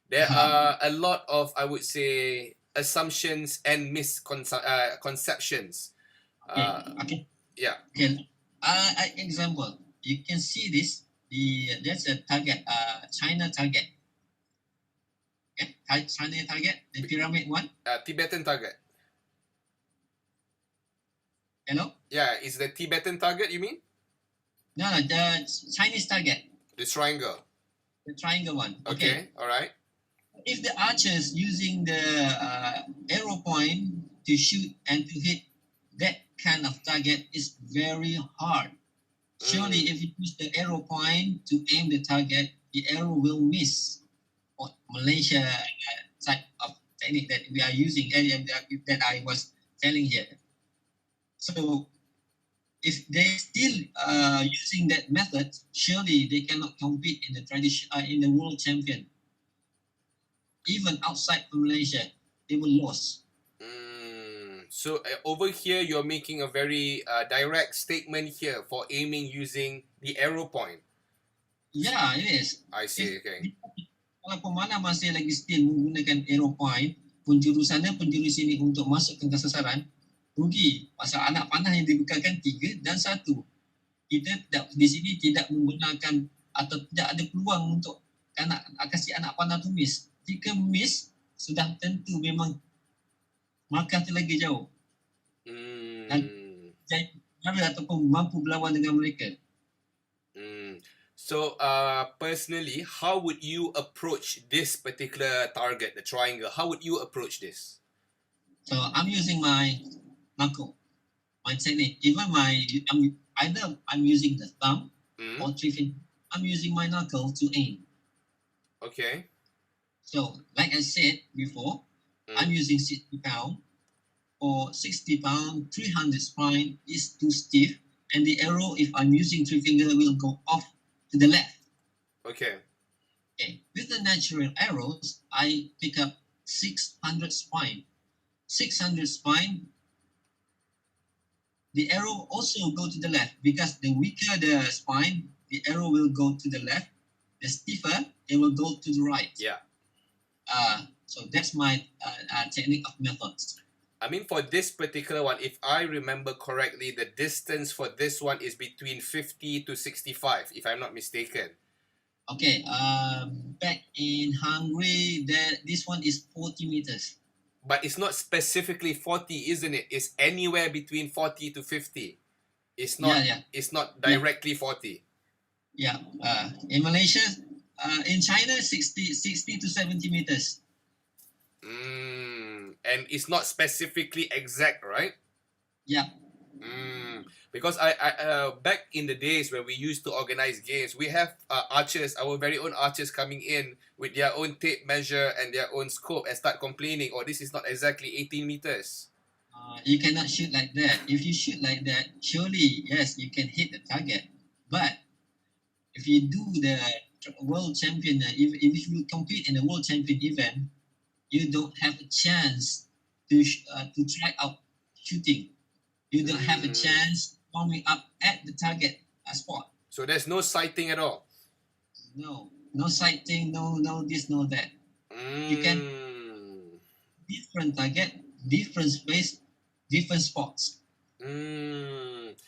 There are a lot of, I would say, assumptions and misconceptions. Okay. Yeah. Okay. Example, you can see this. That's a target. China target. Okay. China target. The pyramid one. Tibetan target. Hello. Yeah, is the Tibetan target you mean? No, the Chinese target. The triangle. The triangle one. Okay. All right. If the archers using the arrow point to shoot and to hit that kind of target is very hard. Surely, if you use the arrow point to aim the target, the arrow will miss. Or Malaysia type of technique that we are using, that I was telling here. So, if they still using that method, surely they cannot compete in the in the world champion. Even outside from Malaysia, they will lose. So over here, you're making a very direct statement here for aiming using the arrow point. Yeah, it is. I see. Okay. Kalau pemanah masih lagi still menggunakan arrow point, penjuru sana, penjuru sini untuk masukkan ke sasaran, rugi. Pasal anak panah yang dibekalkan 3 dan 1. Kita di sini tidak menggunakan atau tidak ada peluang untuk kasih anak panah tu miss. Jika miss, sudah tentu memang markah tu lagi jauh. Dan ataupun mampu berlawan dengan mereka. So, personally, how would you approach this particular target, the triangle? How would you approach this? So, I'm using my knuckle, my technique. Even either I'm using the thumb or 3 fingers. I'm using my knuckle to aim. Okay. So, like I said before, I'm using 60 pounds. Or 60 pounds, 300 spine is too stiff, and the arrow, if I'm using 3 fingers, will go off to the left. Okay. With the natural arrows, I pick up 600 spine. 600 spine, the arrow also go to the left, because the weaker the spine, the arrow will go to the left. The stiffer, it will go to the right. Yeah. So that's my technique of methods. I mean, for this particular one, if I remember correctly, the distance for this one is between 50 to 65, if I'm not mistaken. Okay, back in Hungary, this one is 40 meters. But it's not specifically 40, isn't it? It's anywhere between 40 to 50. It's not. Yeah. It's not directly 40. Yeah. In Malaysia, in China, 60 to 70 meters. And it's not specifically exact, right? Yeah. Because I back in the days when we used to organize games, we have archers, our very own archers coming in with their own tape measure and their own scope and start complaining, oh, this is not exactly 18 meters. You cannot shoot like that. If you shoot like that, surely, yes, you can hit the target. But if you do the world champion, if you compete in the world champion event, you don't have a chance to try out shooting. You don't have a chance warming up at the target spot. So there's no sighting at all. No sighting, no this, no that. You can different target, different space, different spots.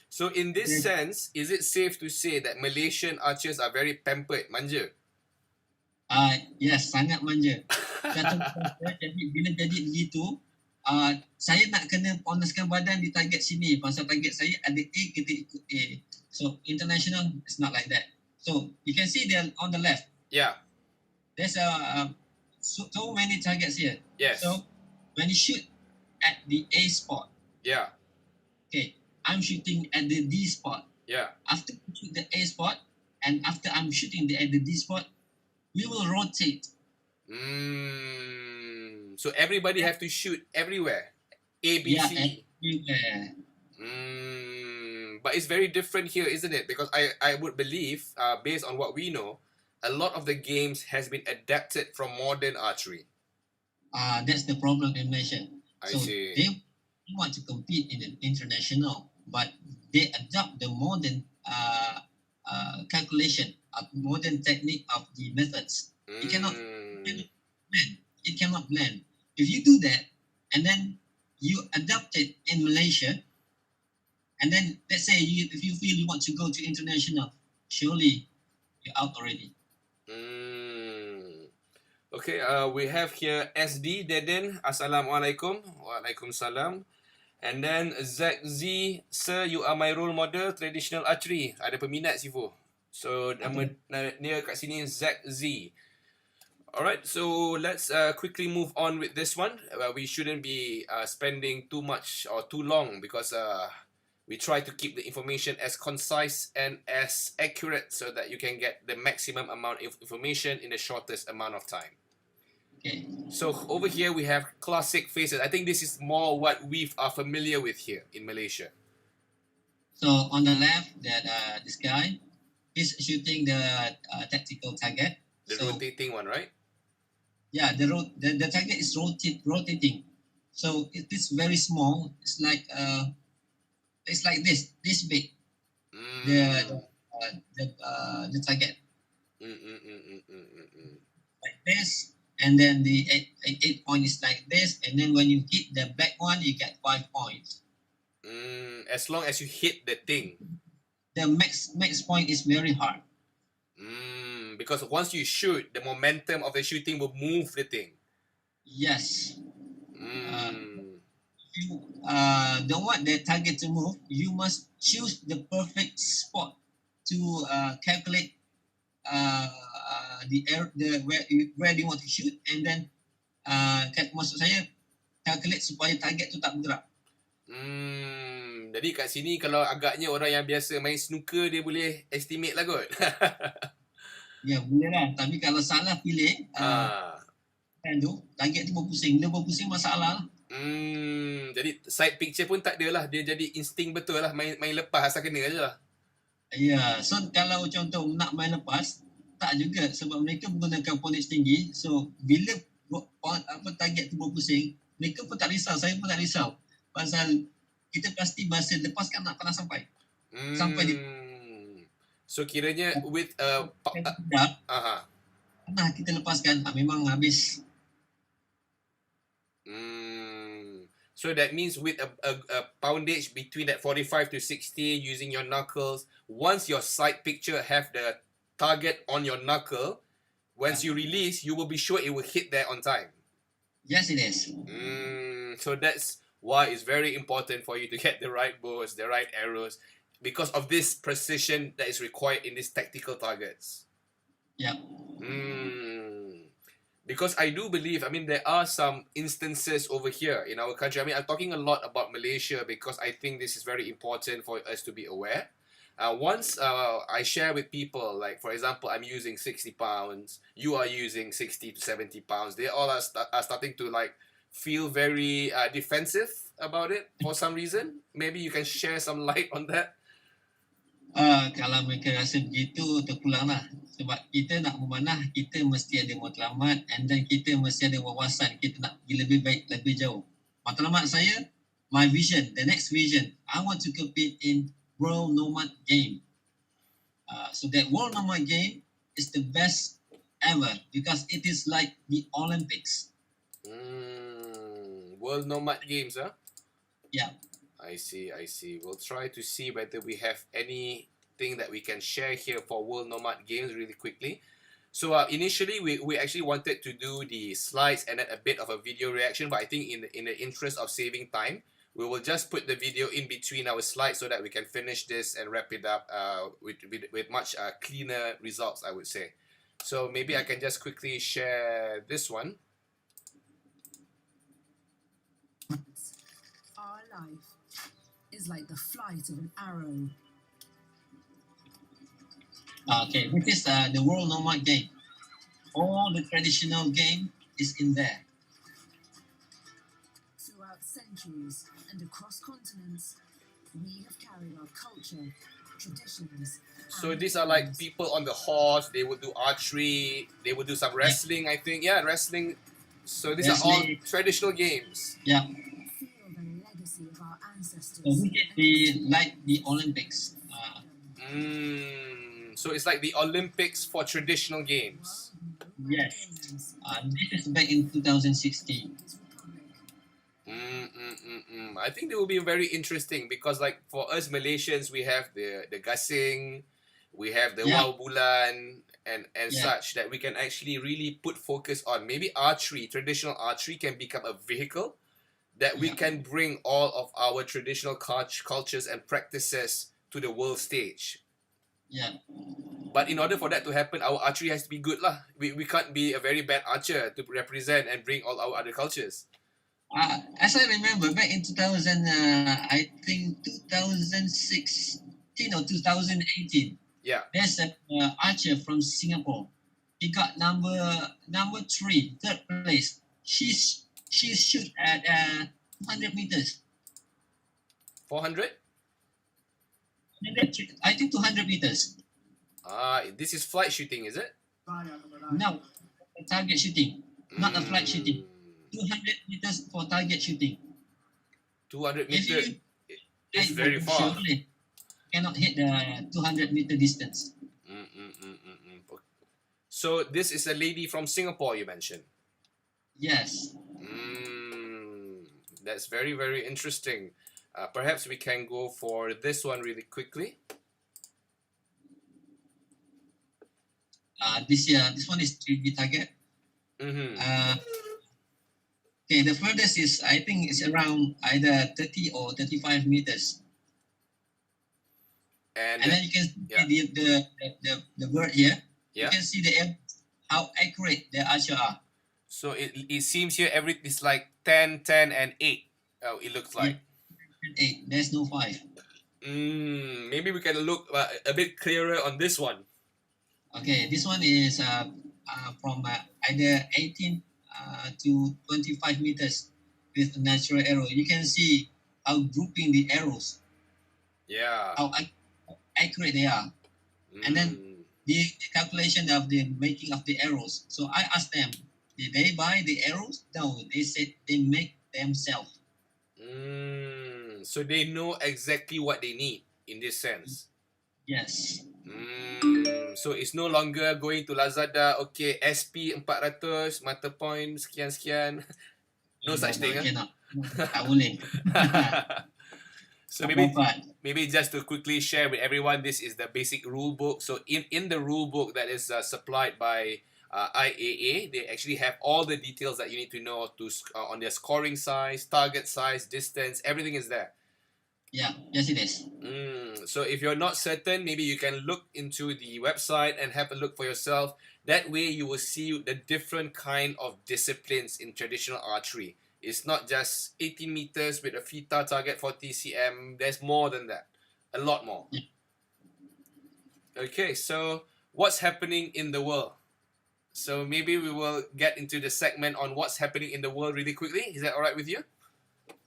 So in this sense, is it safe to say that Malaysian archers are very pampered, manja? Yes, sangat manja. Jadi bila jadi begitu, saya nak kena ponaskan badan di target sini. Pasal target saya ada A, kita ikut A. So international, it's not like that. So you can see there on the left. Yeah. There's so many targets here. Yes. So when you shoot at the A spot. Yeah. Okay, I'm shooting at the D spot. Yeah. After I shoot the A spot, and after I'm shooting at the D spot, we will rotate. So everybody have to shoot everywhere. A, B, C. Everywhere. But it's very different here, isn't it? Because I would believe, based on what we know, a lot of the games has been adapted from modern archery. That's the problem in Malaysia. I see. They want to compete in an international, but they adopt the modern calculation, modern technique of the methods. It cannot blend. If you do that, and then you adapt it in Malaysia, and then let's say if you feel you want to go to international, surely you're out already. Okay, we have here SD Deden. Assalamualaikum. Waalaikumsalam. And then ZZ, sir, you are my role model traditional archery. Ada peminat Sifu. So nama dia kat sini ZZ. Alright, so let's quickly move on with this one. We shouldn't be spending too much or too long because we try to keep the information as concise and as accurate so that you can get the maximum amount of information in the shortest amount of time. Okay. So over here we have classic faces. I think this is more what we are familiar with here in Malaysia. So on the left, that this guy is shooting the tactical target. The rotating one, right? Yeah, the target is rotating. So it is very small. It's like this big. The target. Like this, and then the 8 point is like this, and then when you hit the back one, you get 5 points. As long as you hit the thing. The max point is very hard. Because once you shoot, the momentum of the shooting will move the thing. Yes. If you don't want the target to move, you must choose the perfect spot to calculate where you want to shoot, and then maksud saya calculate supaya target tu tak bergerak. Jadi kat sini kalau agaknya orang yang biasa main snooker dia boleh estimate lah kot. Ya, boleh lah. Tapi kalau salah pilih, target tu berpusing. Dia berpusing masalah lah. Jadi side picture pun tak ada lah. Dia jadi insting betul lah. Main lepas asal kena je lah. Ya, so kalau contoh nak main lepas, tak juga. Sebab mereka menggunakan pointage tinggi. So, bila target tu berpusing, mereka pun tak risau. Saya pun tak risau. Pasal kita pasti masa lepas kan nak pernah sampai. Sampai di... So kiranya with nah kita lepaskan memang habis. So that means with a poundage between that 45 to 60 using your knuckles, once your sight picture have the target on your knuckle, once you release, you will be sure it will hit there on time. Yes, it is. So that's why it's very important for you to get the right bows, the right arrows, because of this precision that is required in these tactical targets. Yeah. Because I do believe, I mean, there are some instances over here in our country. I mean, I'm talking a lot about Malaysia because I think this is very important for us to be aware. Once I share with people, like for example, I'm using 60 pounds, you are using 60 to 70 pounds, they all are starting to like feel very defensive about it for some reason. Maybe you can share some light on that. Kalau mereka rasa begitu, terpulanglah. Sebab kita nak memanah, kita mesti ada matlamat, and then kita mesti ada wawasan. Kita nak pergi lebih baik, lebih jauh. Matlamat saya, my vision, the next vision, I want to compete in World Nomad Game. So that World Nomad Game is the best ever because it is like the Olympics. World Nomad Games, huh? Yeah. I see. We'll try to see whether we have anything that we can share here for World Nomad Games really quickly. So initially, we actually wanted to do the slides and then a bit of a video reaction, but I think in the interest of saving time, we will just put the video in between our slides so that we can finish this and wrap it up with much cleaner results, I would say. So maybe I can just quickly share this one. Our life is like the flight of an arrow. Okay, this is the World Nomad Game. All the traditional game is in there. Throughout centuries and across continents, we have carried our culture, traditions. So these are like people on the horse. They would do archery. They would do some wrestling, I think. Yeah, wrestling. So these are all traditional games. Yeah. Feel the legacy of our ancestors. So we get like the Olympics. So it's like the Olympics for traditional games. Yes. This is back in 2016. I think they will be very interesting because like for us Malaysians, we have the gasing, we have the wow bulan and such that we can actually really put focus on. Maybe archery, traditional archery can become a vehicle that we can bring all of our traditional cultures and practices to the world stage. Yeah. But in order for that to happen, our archery has to be good lah. We can't be a very bad archer to represent and bring all our other cultures. As I remember, back in I think 2016 or 2018. Yeah. There's an archer from Singapore. He got number 3, third place. She shoot at 200 meters. 400? I think 200 meters. This is flight shooting, is it? No, target shooting, not a flight shooting. 200 meters for target shooting. 200 meters is very far. Surely cannot hit the 200-meter distance. So this is a lady from Singapore you mentioned? Yes. That's very, very interesting. Perhaps we can go for this one really quickly. This one is 3D target. Okay, the furthest is, I think it's around either 30 or 35 meters. And then you can see the bird here. You can see how accurate the archer are. So it seems here it's like 10, 10, and 8. It looks like. 8. There's no 5. Maybe we can look a bit clearer on this one. Okay, this one is from either 18 to 25 meters with a natural arrow. You can see how grouping the arrows. Yeah. How accurate they are. And then the calculation of the making of the arrows. So I asked them, did they buy the arrows? No, they said they make themselves. So they know exactly what they need in this sense. Yes. So it's no longer going to Lazada, okay, SP 400, mata point, sekian-sekian. No such thing. Cannot. Tak boleh. So Tak maybe dapat. maybe just to quickly share with everyone, this is the basic rule book. So in the rule book that is supplied by IAA, they actually have all the details that you need to know on their scoring size, target size, distance, everything is there. Yeah, yes it is. So if you're not certain, maybe you can look into the website and have a look for yourself. That way you will see the different kind of disciplines in traditional archery. It's not just 18 meters with a FITA target 40 cm. There's more than that. A lot more. Yeah. Okay, so what's happening in the world? So maybe we will get into the segment on what's happening in the world really quickly. Is that all right with you?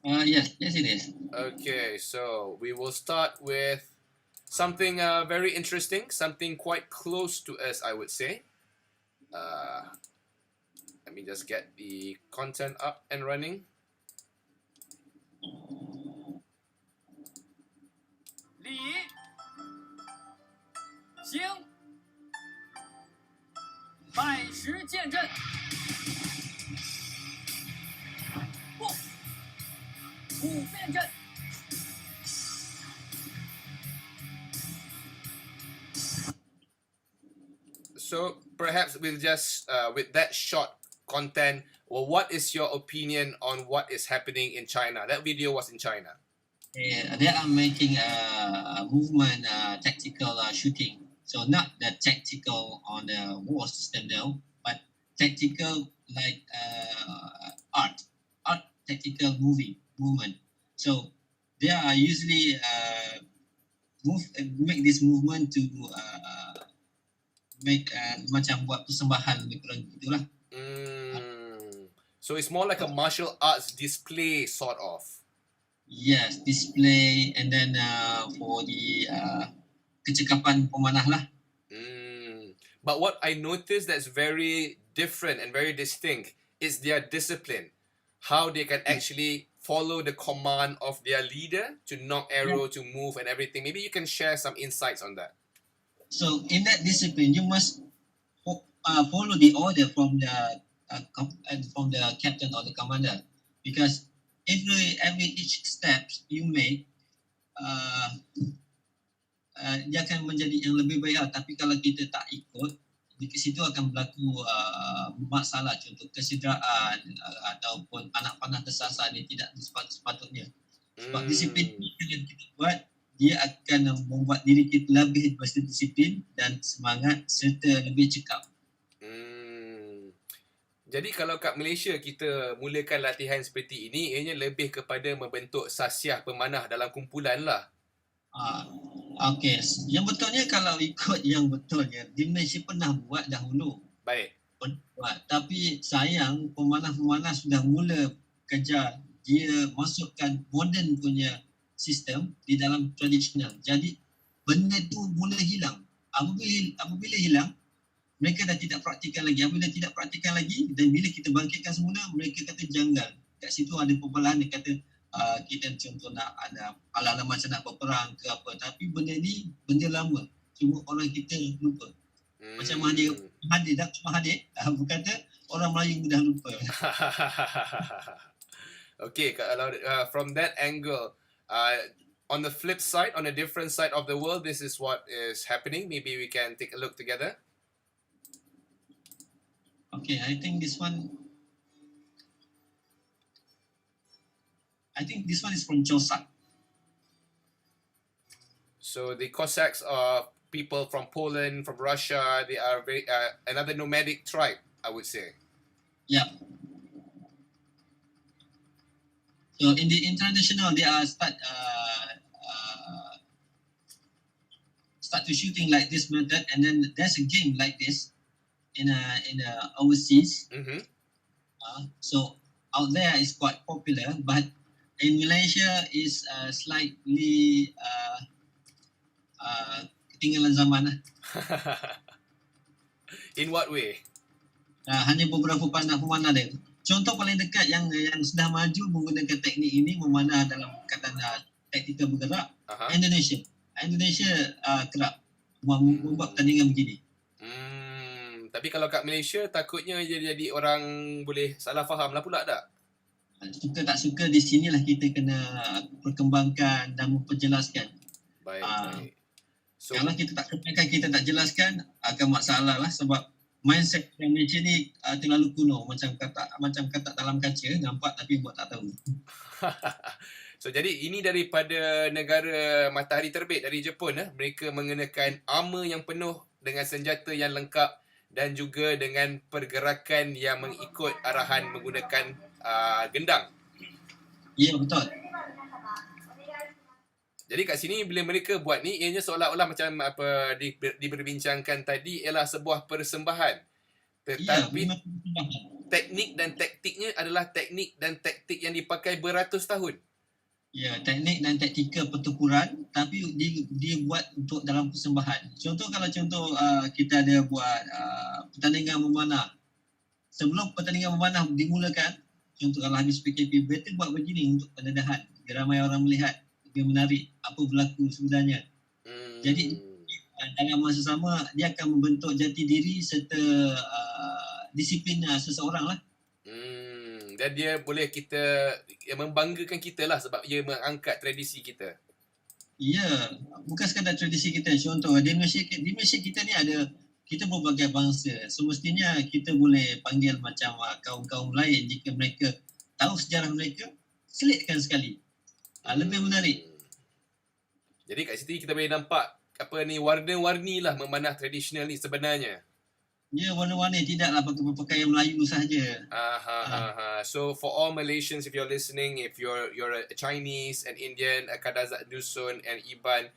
Yes it is. Okay, so we will start with something very interesting, something quite close to us, I would say. Let me just get the content up and running. 礼行拜石见阵，不普遍阵。 So perhaps we'll just with that short content, well, what is your opinion on what is happening in China? That video was in China. They are making a movement tactical shooting. So not the tactical on the war system now, but tactical like art tactical movement. So they are usually make this movement to make macam buat persembahan lebih kurang gitulah. So it's more like a martial arts display sort of. Yes, display and then for the kecekapan pemanah lah. But what I noticed that's very different and very distinct is their discipline. How they can actually follow the command of their leader to knock arrow, to move and everything. Maybe you can share some insights on that. So in that discipline, you must follow the order from the captain or the commander, because every each steps you make dia akan menjadi yang lebih baik. Tapi kalau kita tak ikut, di situ akan berlaku masalah, contoh kesidraan ataupun anak panah tersasar dia tidak sepatutnya. Sebab disiplin yang kita buat, dia akan membuat diri kita lebih berdisiplin dan semangat serta lebih cekap. Jadi kalau kat Malaysia kita mulakan latihan seperti ini, ianya lebih kepada membentuk sasiah pemanah dalam kumpulan lah. Okey, yang betulnya kalau ikut yang betulnya, di Malaysia pernah buat dahulu. Baik. Tapi sayang pemanah-pemanah sudah mula kejar, dia masukkan moden punya sistem di dalam tradisional. Jadi benda tu mula hilang. Apabila hilang, mereka dah tidak praktikan lagi. Apabila tidak praktikan lagi, dan bila kita bangkitkan semula, mereka kata janggal. Kat situ ada perbalahan, dia kata kita contoh nak ada ala-ala macam nak berperang ke apa. Tapi benda ni benda lama. Cuma orang kita lupa. Macam Mahathir dah cuma Mahathir berkata orang Melayu mudah lupa. Okay, kalau from that angle, on the flip side, on a different side of the world, this is what is happening. Maybe we can take a look together. Okay, I think this one is from Cossack. So the Cossacks are people from Poland, from Russia. They are very another nomadic tribe, I would say. Yeah. So in the international, they are start to shooting like this method, and then there's a game like this in overseas. So out there is quite popular, but in Malaysia is slightly ketinggalan zaman. In what way? Hanya beberapa pemanah dia. Contoh paling dekat yang sudah maju menggunakan teknik ini memanah dalam kata taktikal bergerak, Indonesia kerap membuat pertandingan begini. Tapi kalau kat Malaysia takutnya jadi orang boleh salah faham lah pula tak? Suka tak suka di sinilah kita kena perkembangkan dan memperjelaskan. Baik, Ah, baik. So, Kalau kita tak kembangkan, kita tak jelaskan, akan masalah lah sebab mindset yang Malaysia ni terlalu kuno, macam kata dalam kaca, nampak tapi buat tak tahu. so jadi ini daripada negara matahari terbit dari Jepun. Mereka mengenakan armor yang penuh dengan senjata yang lengkap dan juga dengan pergerakan yang mengikut arahan menggunakan gendang. Ya, betul. Jadi kat sini bila mereka buat ni, ianya seolah-olah macam apa diperbincangkan tadi ialah sebuah persembahan. Ya, Tetapi memang persembahan. teknik dan taktiknya adalah teknik dan taktik yang dipakai beratus tahun. Ya, teknik dan taktikal pertempuran, tapi dia buat untuk dalam persembahan. Kalau kita ada buat pertandingan memanah. Sebelum pertandingan memanah dimulakan, contoh kalau habis PKP, better buat begini untuk pendedahan. Biar ramai orang melihat, lebih menarik apa berlaku sebenarnya. Jadi dalam masa sama, dia akan membentuk jati diri serta disiplin seseorang lah. Dan dia boleh membanggakan kita lah sebab ia mengangkat tradisi kita. Ya, bukan sekadar tradisi kita. Contoh, di Malaysia kita ni ada, kita berbagai bangsa. Semestinya kita boleh panggil macam kaum-kaum lain jika mereka tahu sejarah mereka, selitkan sekali. Lebih menarik. Jadi kat situ kita boleh nampak warna-warni lah memanah tradisional ni sebenarnya. Ya, warna-warni, tidaklah pakai pakaian Melayu sahaja. So for all Malaysians, if you're listening, if you're a Chinese, an Indian, a Kadazak Dusun, and Iban,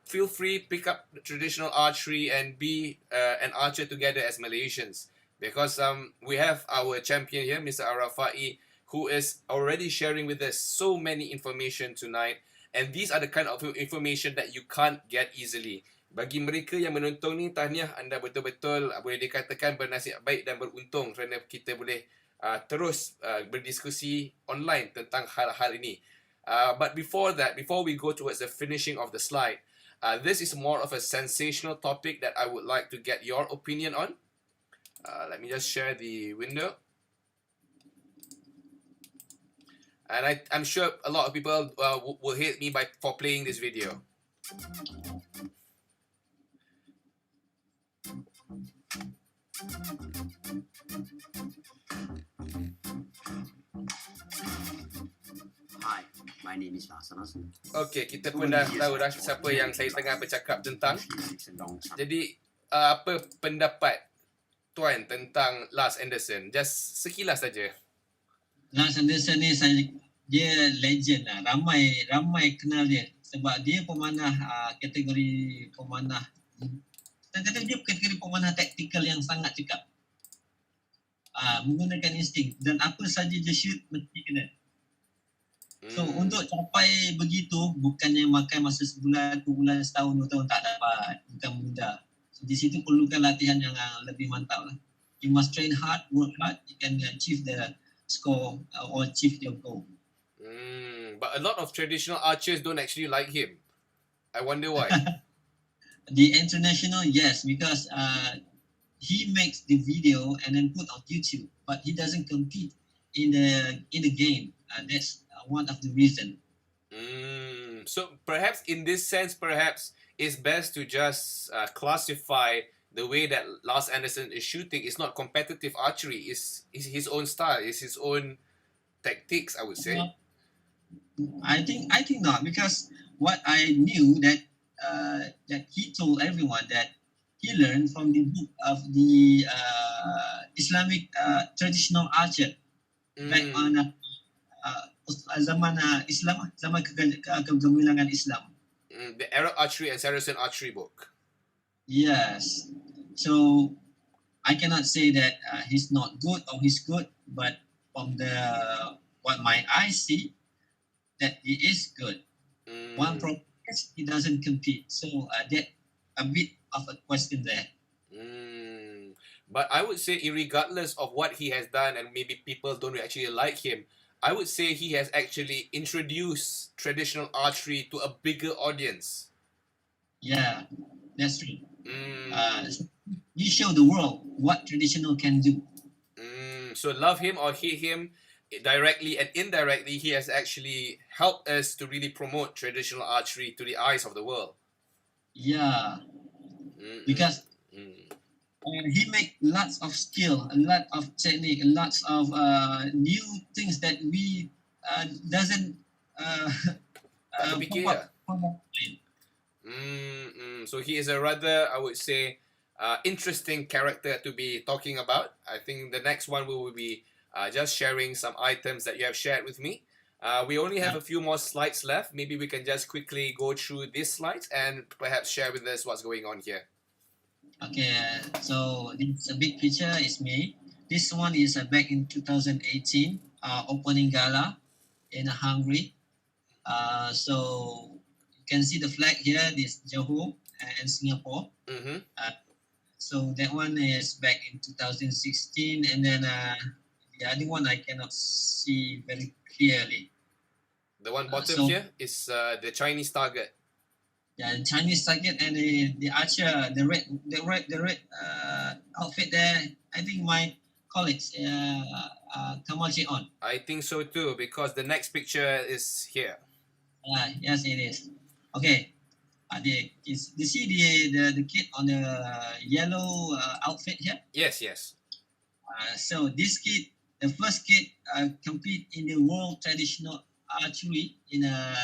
feel free pick up the traditional archery and be an archer together as Malaysians. Because we have our champion here, Mr. Al-Rafaie, who is already sharing with us so many information tonight. And these are the kind of information that you can't get easily. Bagi mereka yang menonton ni, tahniah, anda betul-betul boleh dikatakan bernasib baik dan beruntung kerana kita boleh terus berdiskusi online tentang hal-hal ini. But before we go towards the finishing of the slide, this is more of a sensational topic that I would like to get your opinion on. Let me just share the window. And I'm sure a lot of people will hate me for playing this video. Hi, my name is Vasanas. Okay, kita pun dah tahu dah siapa yang saya tengah bercakap tentang. Jadi, apa pendapat Tuan tentang Lars Anderson? Just sekilas saja. Lars Anderson ni dia legend lah. Ramai kenal dia sebab dia pemanah kategori pemanah. Dia kategori pemanah taktikal yang sangat cekap. Menggunakan insting dan apa saja dia shoot mesti kena. So untuk capai begitu bukannya makan masa sebulan, 2 bulan, setahun, 2 tahun, tak dapat. Bukan mudah. So, di situ perlukan latihan yang lebih mantap lah. You must train hard, work hard, you can achieve the score or achieve your goal. But a lot of traditional archers don't actually like him. I wonder why. The international, yes, because he makes the video and then put on YouTube, but he doesn't compete in the game. That's one of the reason. So perhaps in this sense, it's best to just classify the way that Lars Anderson is shooting is not competitive archery. Is his own style. Is his own tactics, I would say. I think not, because what I knew that he told everyone that he learned from the book of the Islamic traditional archer back on zaman Islam, zaman kegemilangan Islam. The Arab archery and Saracen archery book. Yes. So I cannot say that he's not good or he's good, but from what my eyes see, that he is good. One problem is he doesn't compete. So that a bit of a question there. But I would say, regardless of what he has done, and maybe people don't actually like him, I would say he has actually introduced traditional archery to a bigger audience. Yeah, that's true. He showed the world what traditional can do. So love him or hate him, directly and indirectly, he has actually helped us to really promote traditional archery to the eyes of the world. Yeah, Mm, because mm. he make lots of skill, a lot of technique, lots of new things that we doesn't Tak terfikir pop ya? up. So he is a rather, I would say, interesting character to be talking about. I think the next one we will be just sharing some items that you have shared with me. We only have a few more slides left. Maybe we can just quickly go through these slides and perhaps share with us what's going on here. Okay, so this a big picture is me. This one is back in 2018 opening gala in Hungary. So you can see the flag here. This Johor and Singapore. Mm-hmm. So that one is back in 2016, and then the other one I cannot see very clearly. The one bottom so- here is the Chinese target. Yeah, the Chinese target and the archer, the red outfit there. I think my colleagues Kamachi on. I think so too, because the next picture is here. Yes, it is. Okay. You see the kid on the yellow outfit here? Yes, yes. So this kid, the first kid, compete in the World Traditional Archery in a,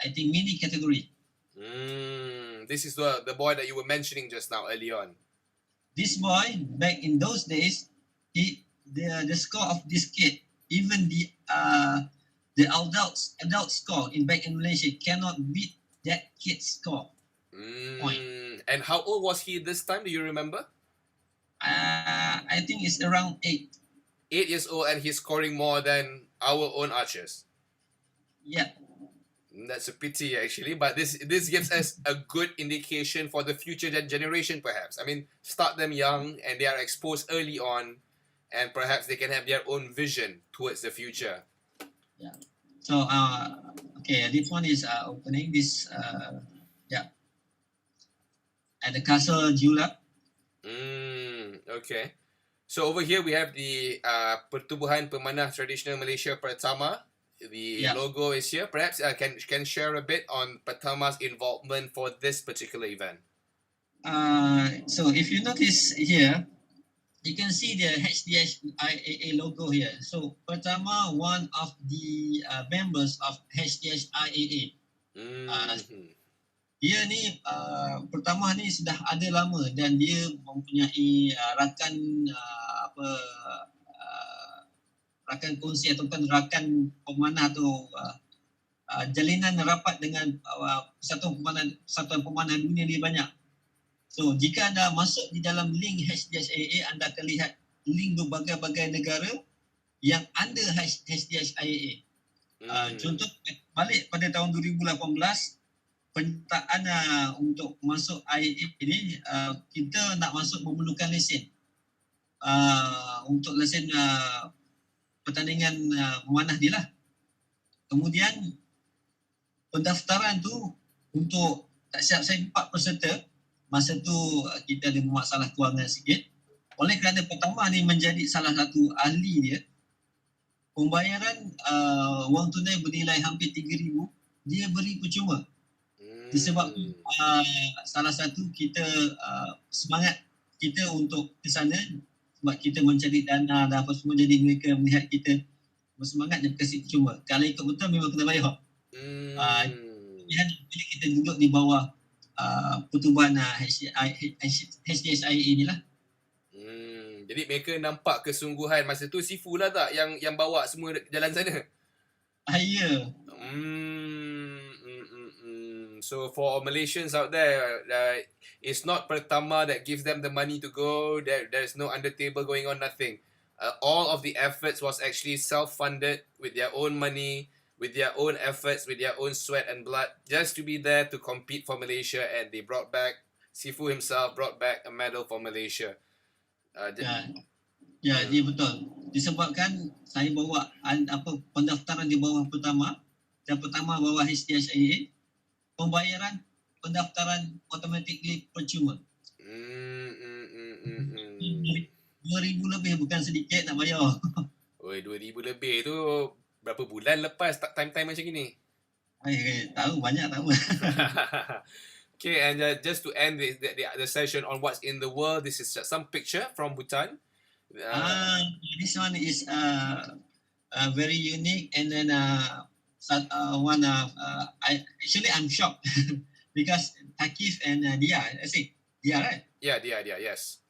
I think, mini category. This is the boy that you were mentioning just now, early on. This boy, back in those days, the score of this kid, even the adult score back in Malaysia cannot beat that kid's score. And how old was he this time? Do you remember? I think it's around 8. 8 years old, and he's scoring more than our own archers. Yeah. That's a pity, actually. But this gives us a good indication for the future generation, perhaps. I mean, start them young, and they are exposed early on, and perhaps they can have their own vision towards the future. Yeah. So okay, this one is opening this at the Castle Julap. Okay. So over here we have the Pertubuhan Pemanah Tradisional Malaysia Pertama. The logo is here. Perhaps can share a bit on Pertama's involvement for this particular event. So if you notice here, you can see the HDSIAA logo here. So Pertama, one of the members of HDSIAA. Dia ni Pertama ni sudah ada lama dan dia mempunyai rakan rakan kongsi ataupun rakan pemanah atau jalinan rapat dengan persatuan pemanah dunia ni banyak. So jika anda masuk di dalam link HDSIAA, anda akan lihat link berbagai-bagai negara yang under HDSIAA. Contoh balik pada tahun 2018, penyertaan untuk masuk IAA ini kita nak masuk memerlukan lesen. Untuk lesen pertandingan memanah ni lah. Kemudian pendaftaran tu untuk tak silap saya 4 peserta. Masa tu kita ada masalah kewangan sikit. Oleh kerana Pertama ni menjadi salah satu ahli dia, pembayaran wang tunai bernilai hampir 3,000 dia beri percuma. Disebabkan salah satu kita semangat kita untuk ke sana sebab kita mencari dana dan apa semua, jadi mereka melihat kita bersemangat dan kasih percuma. Kalau ikut betul memang kena bayar. Bila kita duduk di bawah pertubuhan HDSIA inilah. Jadi mereka nampak kesungguhan masa tu. Sifu lah tak yang bawa semua jalan sana? Ya. So for Malaysians out there, it's not Pertama that gives them the money to go. There's no under table going on, nothing. All of the efforts was actually self-funded with their own money, with their own efforts, with their own sweat and blood, just to be there to compete for Malaysia. And they brought back, Sifu himself brought back a medal for Malaysia. Ya, dia betul. Disebabkan saya bawa pendaftaran di bawah Pertama dan Pertama bawah HDSIA, pembayaran pendaftaran automatically percuma. 2,000 lebih bukan sedikit nak bayar. Oi, 2000 lebih tu berapa bulan lepas tak time-time macam gini? Tahu banyak tahu. Okay, and just to end the session on what's in the world, this is some picture from Bhutan. This one is very unique, and then I'm shocked because Takif and Dia, I say Dia, right? Yeah, yes.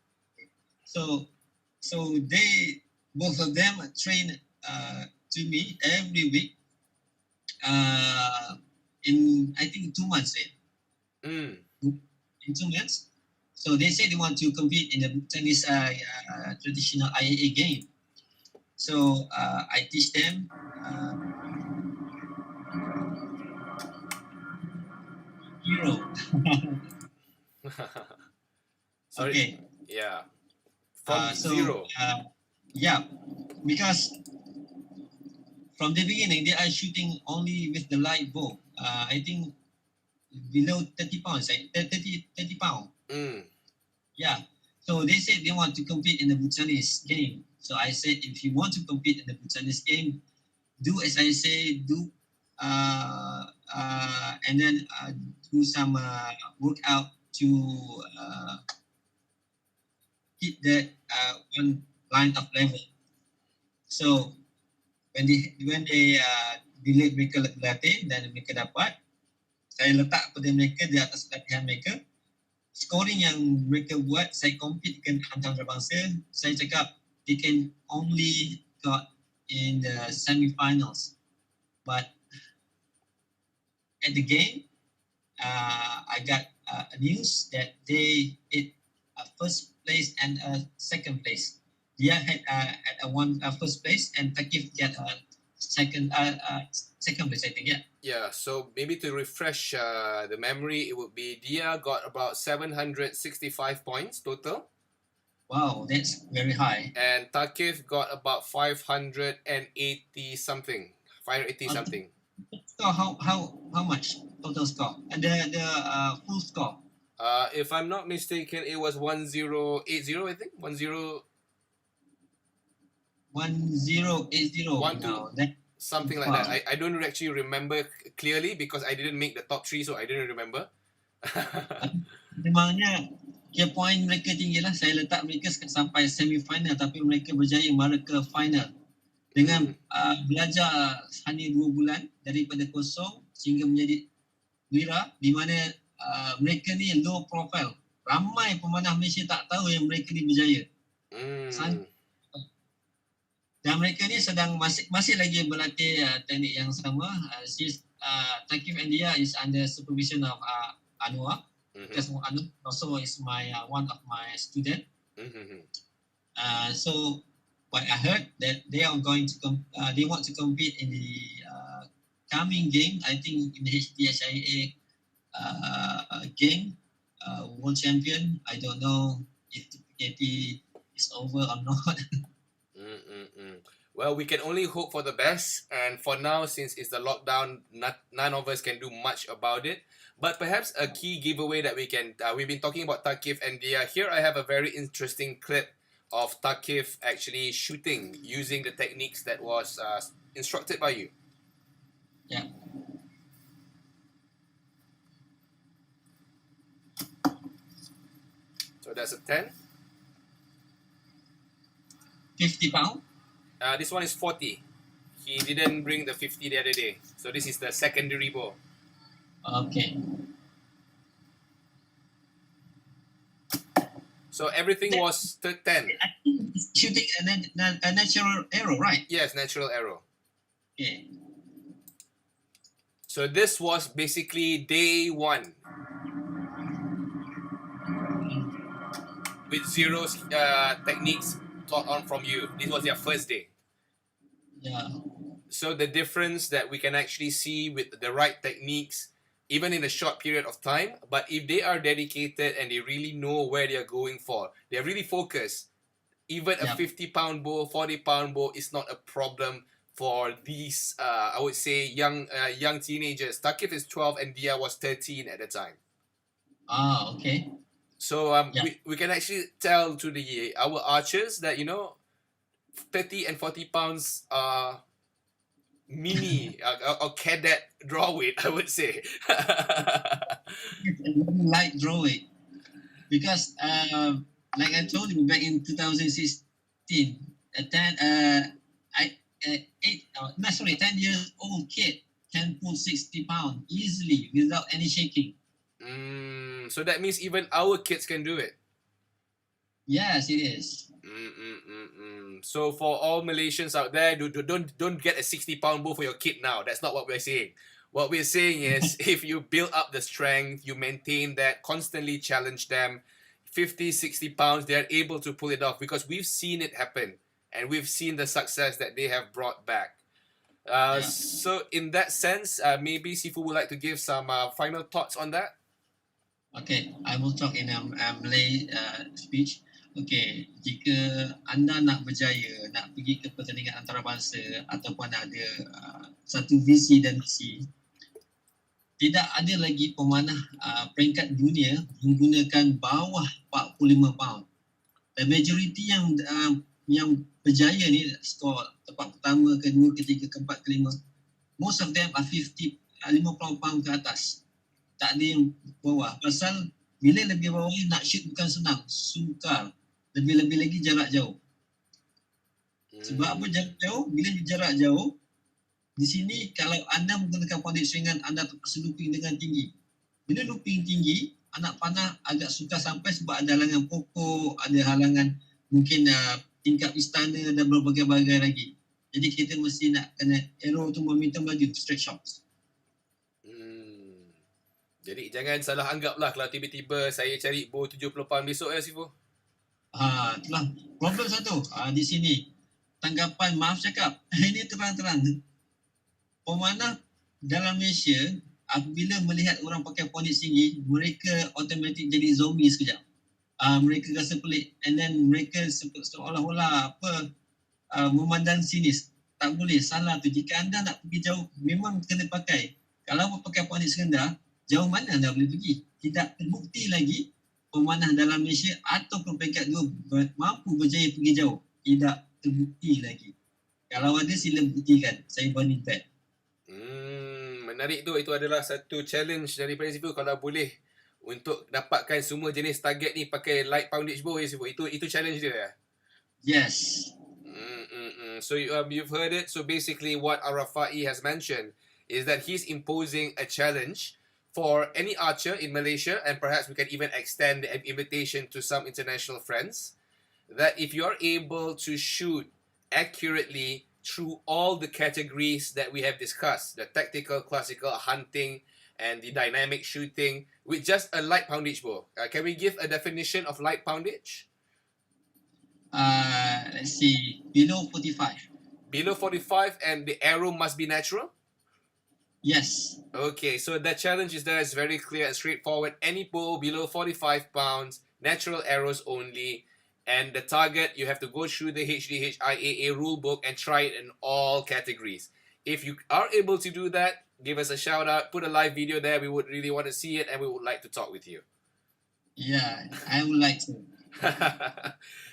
So they both of them train to me every week. In I think 2 months, right? In 2 months. So they say they want to compete in the Bhutanese traditional IAA game. So I teach them. Hero. Sorry. Okay. Yeah. From So, zero. Yeah, because from the beginning they are shooting only with the light bow. I think below 30 pounds, right? 30 pounds. Yeah. So they said they want to compete in the Bhutanese game. So I said, if you want to compete in the Bhutanese game, do as I say, do, and then do some workout to hit that one line of level. So when they bila mereka latih dan mereka dapat, saya letak pada mereka di atas latihan mereka. Scoring yang mereka buat, saya compete dengan antarabangsa. Saya cakap they can only got in the semi-finals, but at the game, I got a news that they hit a first place and a second place. Dia had at first place, and Takif got second place, I think. Yeah, so maybe to refresh the memory, it would be Dia got about 765 points total. Wow, that's very high. And Takif got about 580 something. 580 something. So how much total score? And the full score? If I'm not mistaken, it was 1080, I think. 1080. 1080. Something like that. I don't actually remember clearly because I didn't make the top 3, so I didn't remember. Memangnya point mereka tinggi lah. Saya letak mereka sampai semi-final, tapi mereka berjaya mara ke final. Dengan belajar hanya 2 bulan daripada kosong sehingga menjadi wira, di mana mereka ni low profile. Ramai pemanah Malaysia tak tahu yang mereka ni berjaya. Dan mereka ni sedang masih lagi berlatih teknik yang sama. Takif and Dia is under supervision of Anwar. Because Anwar also is one of my student. So what I heard that they are going to they want to compete in the coming game. I think in the HDHIA game, World Champion. I don't know if the PKP is over or not. Well, we can only hope for the best, and for now, since it's the lockdown, none of us can do much about it. But perhaps a key giveaway that we can, we've been talking about Takif and Dia. Here I have a very interesting clip of Takif actually shooting using the techniques that was instructed by you. Yeah. So that's a 10. 50 pound? This one is 40. He didn't bring the 50 the other day. So this is the secondary bow. Okay. So everything was 10. I think it's shooting a natural arrow, right? Yes, natural arrow. Okay. So this was basically day 1. With zero techniques taught on from you. This was their first day. Yeah. So the difference that we can actually see with the right techniques, even in a short period of time, but if they are dedicated and they really know where they are going for, they're really focused, even a 50-pound bow, 40-pound bow is not a problem for these, I would say, young teenagers. Takif is 12 and Dia was 13 at the time. Okay. So we can actually tell to our archers that, 30 and 40 pounds are mini or cadet draw weight, I would say. Light draw weight because like I told you back in 2016, a 10 years old kid can pull 60 pounds easily without any shaking. So that means even our kids can do it. Yes, it is. So for all Malaysians out there, don't get a 60-pound bull for your kid now. That's not what we're saying. What we're saying is if you build up the strength, you maintain that, constantly challenge them, 50, 60 pounds, they're able to pull it off because we've seen it happen and we've seen the success that they have brought back. So in that sense, maybe Sifu would like to give some final thoughts on that. Okay, I will talk in a Malay speech. Okay, jika anda nak berjaya, nak pergi ke pertandingan antarabangsa ataupun ada satu visi dan misi, tidak ada lagi pemanah peringkat dunia menggunakan bawah 45 pound. The majority yang berjaya ni, skor tempat pertama, kedua, ketiga, keempat, kelima, most of them are 50 pound ke atas. Tak ada yang bawah. Pasal bila lebih bawah ni nak shoot bukan senang, sukar. Lebih-lebih lagi jarak jauh. Sebab apa jarak jauh? Bila jarak jauh, di sini kalau anda menggunakan poundage ringan, anda terpaksa looping dengan tinggi. Bila looping tinggi, anak panah agak sukar sampai sebab ada halangan pokok, ada halangan mungkin tingkap istana dan berbagai-bagai lagi. Jadi kita mesti nak kena arrow tu momentum laju, straight shots. Jadi jangan salah anggaplah kalau tiba-tiba saya cari bow 70 pound besok ya Sifu. Itulah problem satu di sini. Tanggapan, maaf cakap, ini terang-terang. Pemanah dalam Malaysia, apabila melihat orang pakai poundage tinggi, mereka automatik jadi zombie sekejap. Mereka rasa pelik. And then mereka seolah-olah memandang sinis. Tak boleh, salah tu. Jika anda nak pergi jauh, memang kena pakai. Kalau pakai poundage rendah, jauh mana anda boleh pergi? Tidak terbukti lagi pemanah dalam Malaysia ataupun peringkat 2 mampu berjaya pergi jauh. Tidak terbukti lagi. Kalau ada, sila buktikan. Saya berani bet. Menarik tu. Itu adalah satu challenge daripada Sifu. Kalau boleh untuk dapatkan semua jenis target ni pakai light poundage bow ya Sifu. Itu challenge dia ya? Yes. So you've heard it. So basically what Al-Rafaie has mentioned is that he's imposing a challenge for any archer in Malaysia, and perhaps we can even extend the invitation to some international friends, that if you are able to shoot accurately through all the categories that we have discussed, the tactical, classical, hunting, and the dynamic shooting, with just a light poundage bow. Can we give a definition of light poundage? Let's see, below 45. Below 45, and the arrow must be natural? Yes. Okay, so the challenge is there is very clear and straightforward. Any bow below 45 pounds, natural arrows only, and the target, you have to go through the HDHIAA rule book and try it in all categories. If you are able to do that, give us a shout out, put a live video there. We would really want to see it and we would like to talk with you. Yeah, I would like to.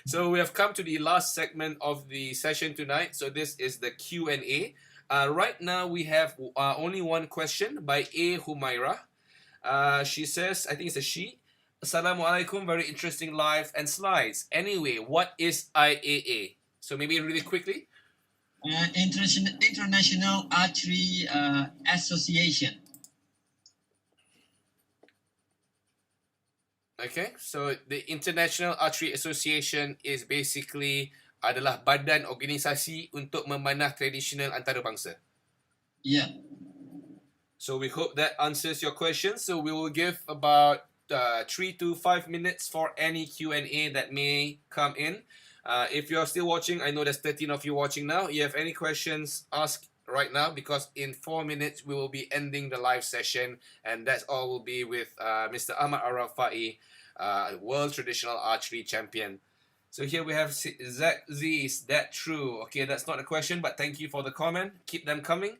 So we have come to the last segment of the session tonight. So this is the Q&A. Right now we have only one question by A. Humaira. She says, I think it's a she. Assalamualaikum, very interesting live and slides. Anyway, what is IAA? So maybe really quickly. International Archery Association. Okay, so the International Archery Association is basically adalah badan organisasi untuk memanah tradisional antarabangsa. Yeah. So we hope that answers your question. So we will give about 3 to 5 minutes for any Q&A that may come in. If you're still watching, I know there's 13 of you watching now. You have any questions, ask right now, because in 4 minutes we will be ending the live session, and that's all will be with Mr. Ahmad Al-Rafaie, World Traditional Archery Champion. So here we have Zach Z. Is that true? Okay, that's not a question, but thank you for the comment. Keep them coming.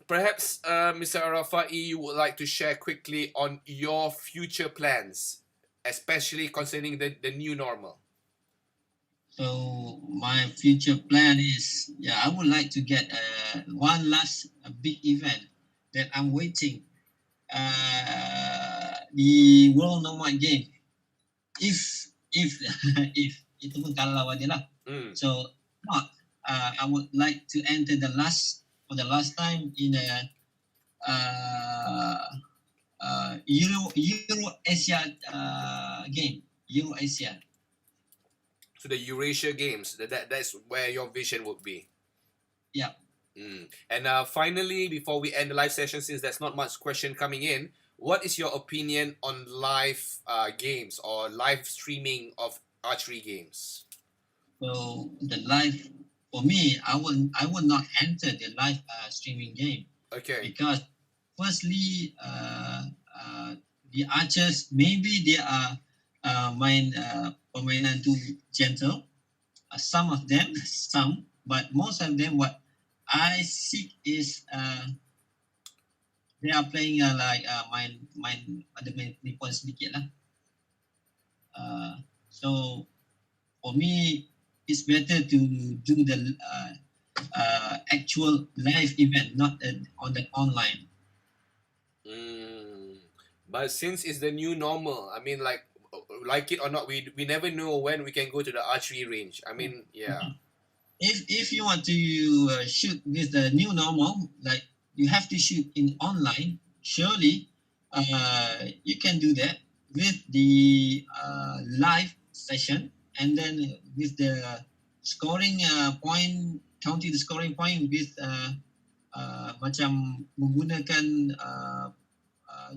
Perhaps, Mr. Al-Rafaie, you would like to share quickly on your future plans, especially concerning the new normal. So my future plan is, I would like to get one last big event that I'm waiting. The World Nomad Game. If if itu pun kalau aja lah. So not, I would like to enter the last time in a Euro Asia game. Euro Asia. So the Eurasia Games, that's where your vision would be. Yeah. And finally, before we end the live session, since there's not much question coming in, what is your opinion on live games or live streaming of archery games? So the live, for me, I would not enter the live streaming game. Okay. Because firstly, the archers, maybe they are permainan too gentle. Some of them, but most of them, what I seek is they are playing like ada main penipuan sedikit lah. So for me, it's better to do the actual live event, not on the online. But since it's the new normal, I mean, like it or not, we never know when we can go to the archery range. I mean, yeah. If you want to shoot with the new normal, like you have to shoot in online, surely you can do that with the live session, and then with the scoring point, counting the scoring point with macam menggunakan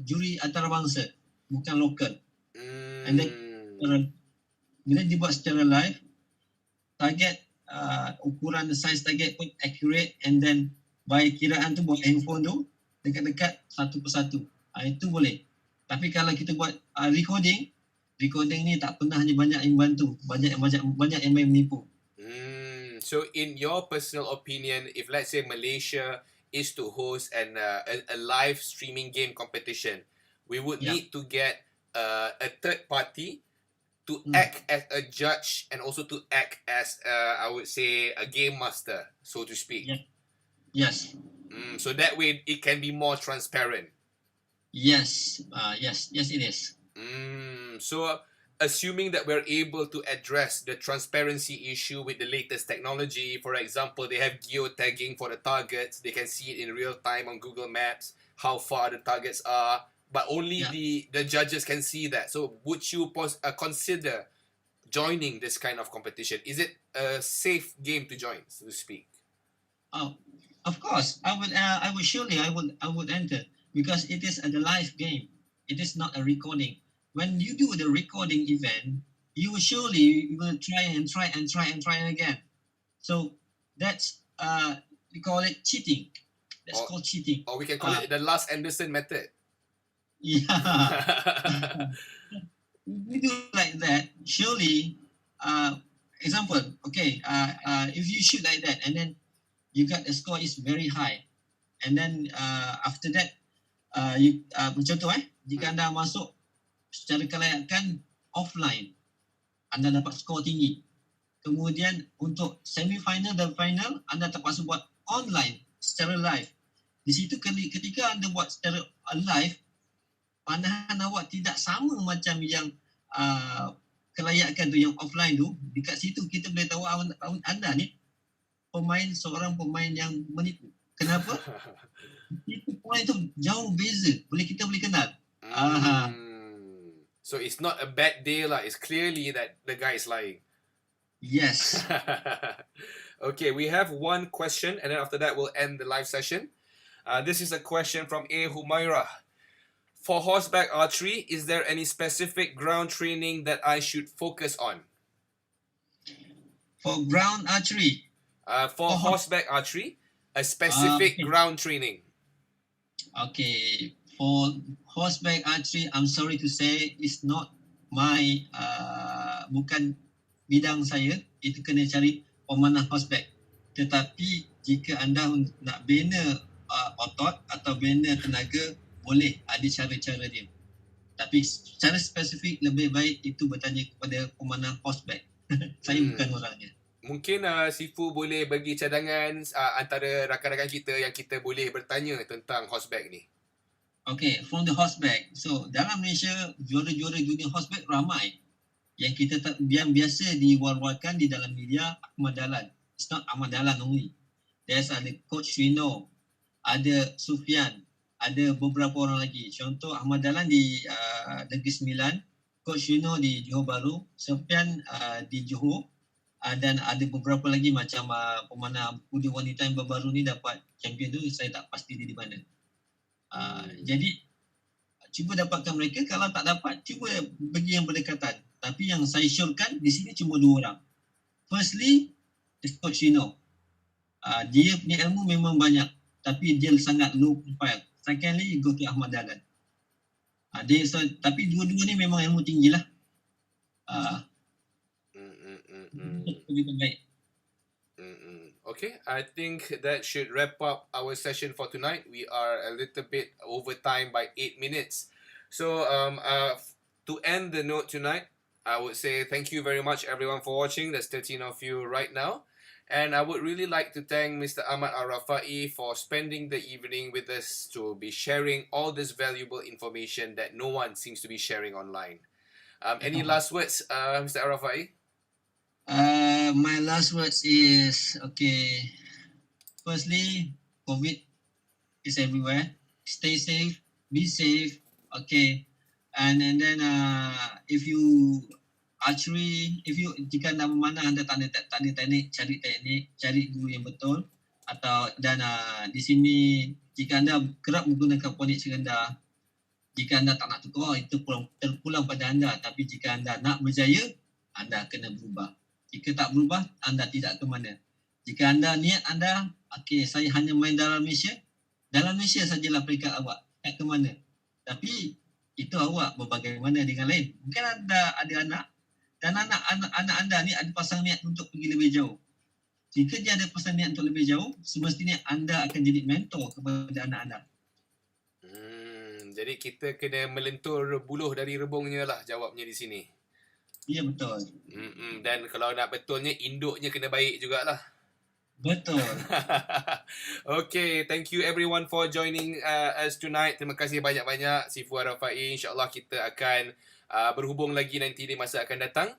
juri antarabangsa, bukan lokal. And then bila dibuat secara live, target ukuran size target pun accurate, and then by kiraan tu buat handphone tu dekat-dekat satu persatu. Itu boleh. Tapi kalau kita buat recording ni tak pernah banyak yang bantu, banyak yang main menipu. So in your personal opinion, if let's say Malaysia is to host a live streaming game competition, we would need to get a third party to act as a judge and also to act as I would say a game master, so to speak. Yes. So that way it can be more transparent. Yes, it is. So assuming that we're able to address the transparency issue with the latest technology, for example, they have geotagging for the targets, they can see it in real time on Google Maps, how far the targets are, but only the judges can see that. So would you consider joining this kind of competition? Is it a safe game to join, so to speak? Oh, of course. I would enter, because it is a live game. It is not a recording. When you do the recording event, you will try again. So that's we call it cheating. That's called cheating. Or we can call it the Lars Anderson method. Yeah. We do like that. Surely, example, okay, if you shoot like that and then you got the score is very high, and then after that, contoh jika anda masuk secara kelayakan offline, anda dapat skor tinggi. Kemudian untuk semi-final dan final, anda terpaksa buat online secara live. Di situ ketika anda buat secara live, pandangan awak tidak sama macam yang kelayakan tu, yang offline tu. Dekat situ kita boleh tahu anda ni seorang pemain yang menipu. Kenapa? Itu point tu jauh beza. Kita boleh kenal. So it's not a bad day lah. It's clearly that the guy is lying. Yes. Okay, we have one question, and then after that we'll end the live session. This is a question from A. Humaira. For horseback archery, is there any specific ground training that I should focus on? For ground archery? For horseback archery, a specific ground training. Okay, for horseback archery, I'm sorry to say, it's not my bukan bidang saya. Itu kena cari pemanah horseback. Tetapi jika anda nak bina otot atau bina tenaga, boleh ada cara-cara dia. Tapi secara spesifik lebih baik itu bertanya kepada pemanah horseback. Saya Hmm. bukan orangnya. Mungkin Sifu boleh bagi cadangan antara rakan-rakan kita yang kita boleh bertanya tentang horseback ni. Okay, from the horseback. So, dalam Malaysia, juara-juara junior horseback ramai. Yang kita yang biasa diwar-warkan di dalam media, Ahmad Dahlan. It's not Ahmad Dahlan only. There's ada Coach Rino, ada Sufian, ada beberapa orang lagi. Contoh Ahmad Dahlan di Negeri Sembilan, Coach Rino di Johor Bahru, Sufian di Johor, dan ada beberapa lagi macam pemanah muda wanita yang baru ni dapat champion tu, saya tak pasti dia di mana. Jadi cuba dapatkan mereka, kalau tak dapat cuba pergi yang berdekatan. Tapi yang saya syorkan di sini cuma 2 orang. Firstly, Coach Rino. Dia punya ilmu memang banyak tapi dia sangat low profile. Secondly, go to Ahmad Dahlan. Tapi dua-dua ni memang ilmu tinggi lah. Lebih baik. Okay, I think that should wrap up our session for tonight. We are a little bit over time by 8 minutes. So to end the note tonight, I would say thank you very much everyone for watching. There's 13 of you right now. And I would really like to thank Mr. Ahmad Al-Rafaie for spending the evening with us to be sharing all this valuable information that no one seems to be sharing online. Any last words, Mr. Al-Rafaie? My last words is, okay, firstly, COVID is everywhere. Stay safe, be safe, okay. And then if you archery, jika anda memanah, anda tak ada teknik, cari guru yang betul. Dan di sini, jika anda kerap menggunakan ponik serendah, jika anda tak nak tukar, itu terpulang pada anda. Tapi jika anda nak berjaya, anda kena berubah. Jika tak berubah, anda tidak ke mana. Jika anda niat anda, okay, saya hanya main dalam Malaysia sajalah peringkat awak, tak ke mana. Tapi itu awak berbagaimana dengan lain. Mungkin anda ada anak, dan anak anda ni ada pasang niat untuk pergi lebih jauh. Jika dia ada pasang niat untuk lebih jauh, semestinya anda akan jadi mentor kepada anak anda. Jadi kita kena melentur buluh dari rebungnya lah jawabnya di sini. Ya, betul. Dan kalau nak betulnya, induknya kena baik jugalah. Betul. Okay, thank you everyone for joining us tonight. Terima kasih banyak-banyak Sifu Al-Rafaie. InsyaAllah kita akan berhubung lagi nanti di masa akan datang.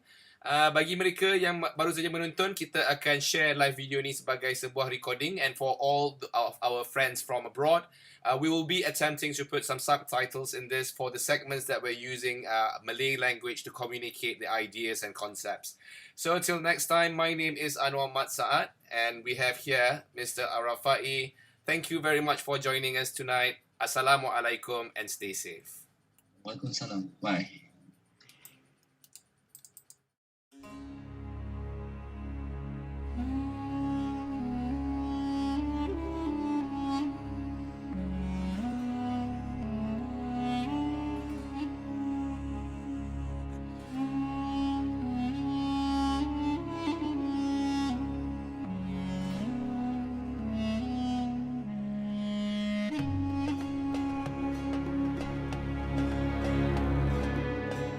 Bagi mereka yang baru saja menonton, kita akan share live video ni sebagai sebuah recording. And for all of our friends from abroad, we will be attempting to put some subtitles in this for the segments that we're using Malay language to communicate the ideas and concepts. So until next time, my name is Anwar Mat Saad, and we have here Mr. Al-Rafaie. Thank you very much for joining us tonight. Assalamualaikum and stay safe. Waalaikumsalam. Bye.